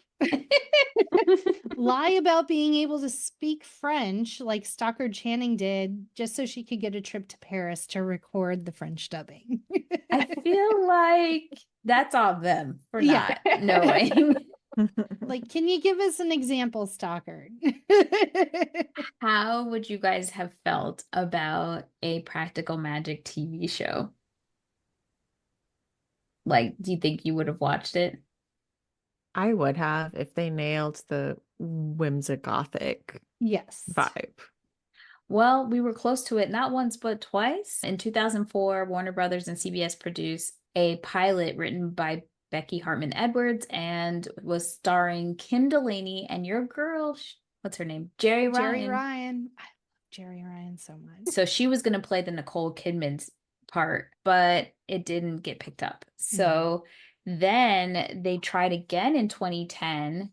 Lie about being able to speak French like Stockard Channing did, just so she could get a trip to Paris to record the French dubbing. I feel like that's on them for Yeah. not knowing. Like, can you give us an example, Stockard? How would you guys have felt about a Practical Magic TV show? Like, do you think you would have watched it? I would have if they nailed the whimsical gothic Yes. vibe. Well, we were close to it, not once, but twice. In 2004, Warner Brothers and CBS produced a pilot written by Becky Hartman Edwards and was starring Kim Delaney and your girl, what's her name? Jerry Ryan. Jerry Ryan. I love Jerry Ryan so much. So she was going to play the Nicole Kidman's part, but it didn't get picked up. So then they tried again in 2010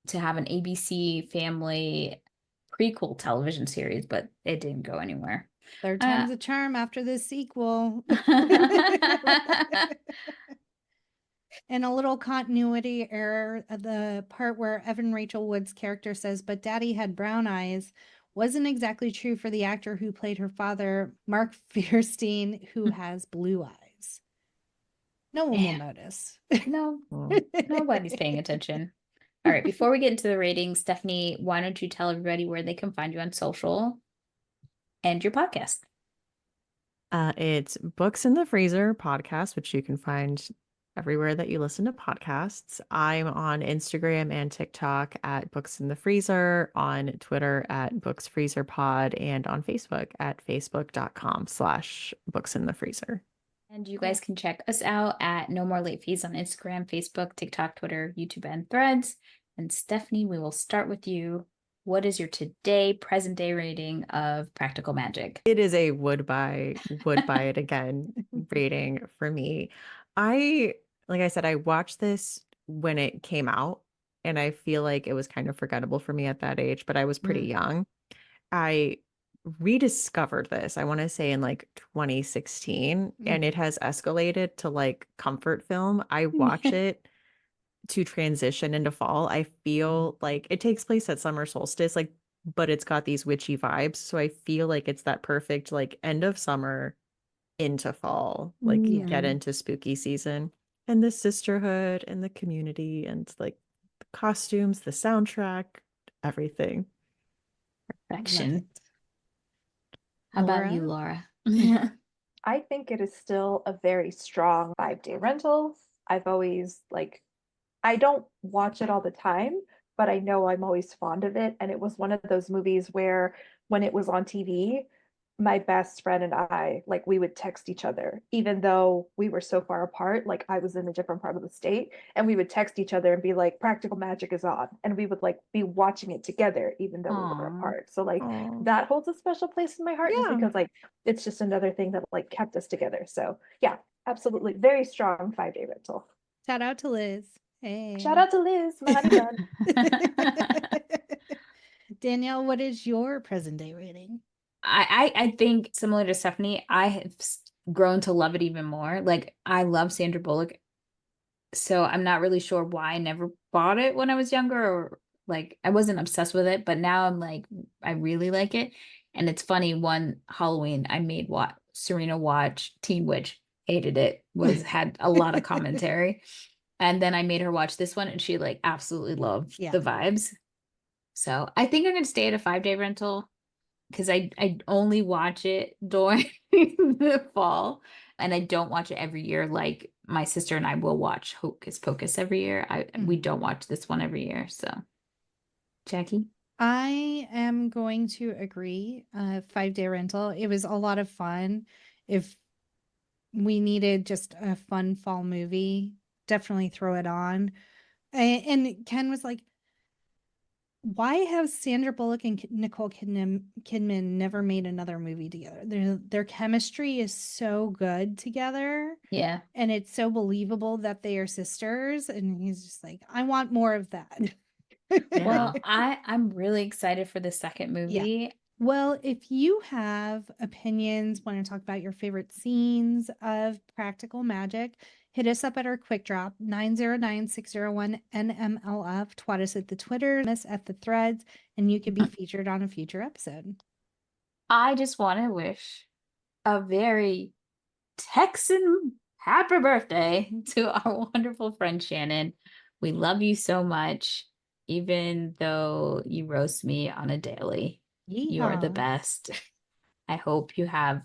to have an ABC Family prequel television series, but it didn't go anywhere. Third time's a charm after this sequel. And a little continuity error, the part where Evan Rachel Wood's character says, but Daddy had brown eyes, wasn't exactly true for the actor who played her father, Mark Fierstein, who has blue eyes. No one will notice. No, nobody's paying attention. All right, before we get into the ratings, Stephanie, why don't you tell everybody where they can find you on social and your podcast? It's Books in the Freezer podcast, which you can find everywhere that you listen to podcasts. I'm on Instagram and TikTok at Books in the Freezer, on Twitter at Books Freezer Pod, and on Facebook at facebook.com/booksinthefreezer. And you guys can check us out at No More Late Fees on Instagram, Facebook, TikTok, Twitter, YouTube, and Threads. And Stephanie, we will start with you. What is your today, present day rating of Practical Magic? It is a would buy it again rating for me. Like I said, I watched this when it came out, and I feel like it was kind of forgettable for me at that age, but I was pretty young. I rediscovered this, I want to say in like 2016, and it has escalated to like comfort film. I watch it to transition into fall. I feel like it takes place at summer solstice, like, but it's got these witchy vibes. So I feel like it's that perfect like end of summer into fall, like get into spooky season. And the sisterhood and the community and like the costumes, the soundtrack, everything. Perfection. How about you, Laura? I think it is still a very strong 5-day rental. I've always I don't watch it all the time, but I know I'm always fond of it. And it was one of those movies where when it was on TV, my best friend and I, we would text each other, even though we were so far apart. Like I was in a different part of the state, and we would text each other and be like, Practical Magic is on. And we would be watching it together, even though we were apart. So that holds a special place in my heart just because it's just another thing that kept us together. So yeah, absolutely. Very strong 5-day rental. Shout out to Liz. Hey. Shout out to Liz, my honey bun. Danielle, what is your present day rating? I think similar to Stephanie, I have grown to love it even more. Like I love Sandra Bullock. So I'm not really sure why I never bought it when I was younger, or I wasn't obsessed with it, but now I'm I really like it. And it's funny, one Halloween I made Serena watch Teen Witch, hated it, had a lot of commentary. And then I made her watch this one and she absolutely loved the vibes. So I think I'm going to stay at a 5-day rental because I only watch it during the fall, and I don't watch it every year. Like my sister and I will watch Hocus Pocus every year. We don't watch this one every year. So Jackie? I am going to agree. 5-day rental. It was a lot of fun. If we needed just a fun fall movie, definitely throw it on. And Ken was like, why have Sandra Bullock and Nicole Kidman never made another movie together? Their chemistry is so good together. Yeah. And it's so believable that they are sisters. And he's just like, I want more of that. Well, I'm really excited for the second movie. Well, if you have opinions, want to talk about your favorite scenes of Practical Magic, hit us up at our quick drop, 909-601-NMLF. Twat us at the Twitter, miss at the Threads, and you could be featured on a future episode. I just want to wish a very Texan happy birthday to our wonderful friend Shannon. We love you so much, even though you roast me on a daily. You are the best. I hope you have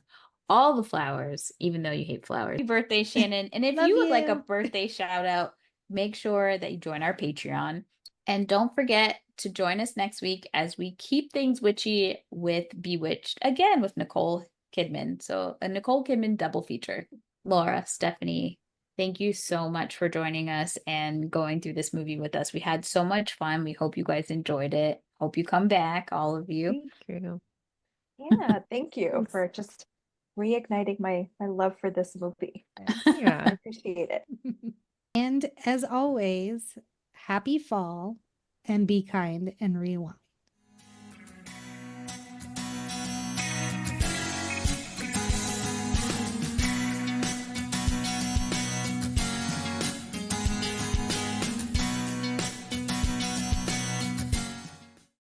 all the flowers, even though you hate flowers. Happy birthday, Shannon. And if you would like a birthday shout out, make sure that you join our Patreon. And don't forget to join us next week as we keep things witchy with Bewitched, again with Nicole Kidman. So a Nicole Kidman double feature. Laura, Stephanie, thank you so much for joining us and going through this movie with us. We had so much fun. We hope you guys enjoyed it. Hope you come back, all of you. Thank you. Yeah, thank you for just reigniting my love for this movie. Yeah. I appreciate it. And as always, happy fall and be kind and rewind.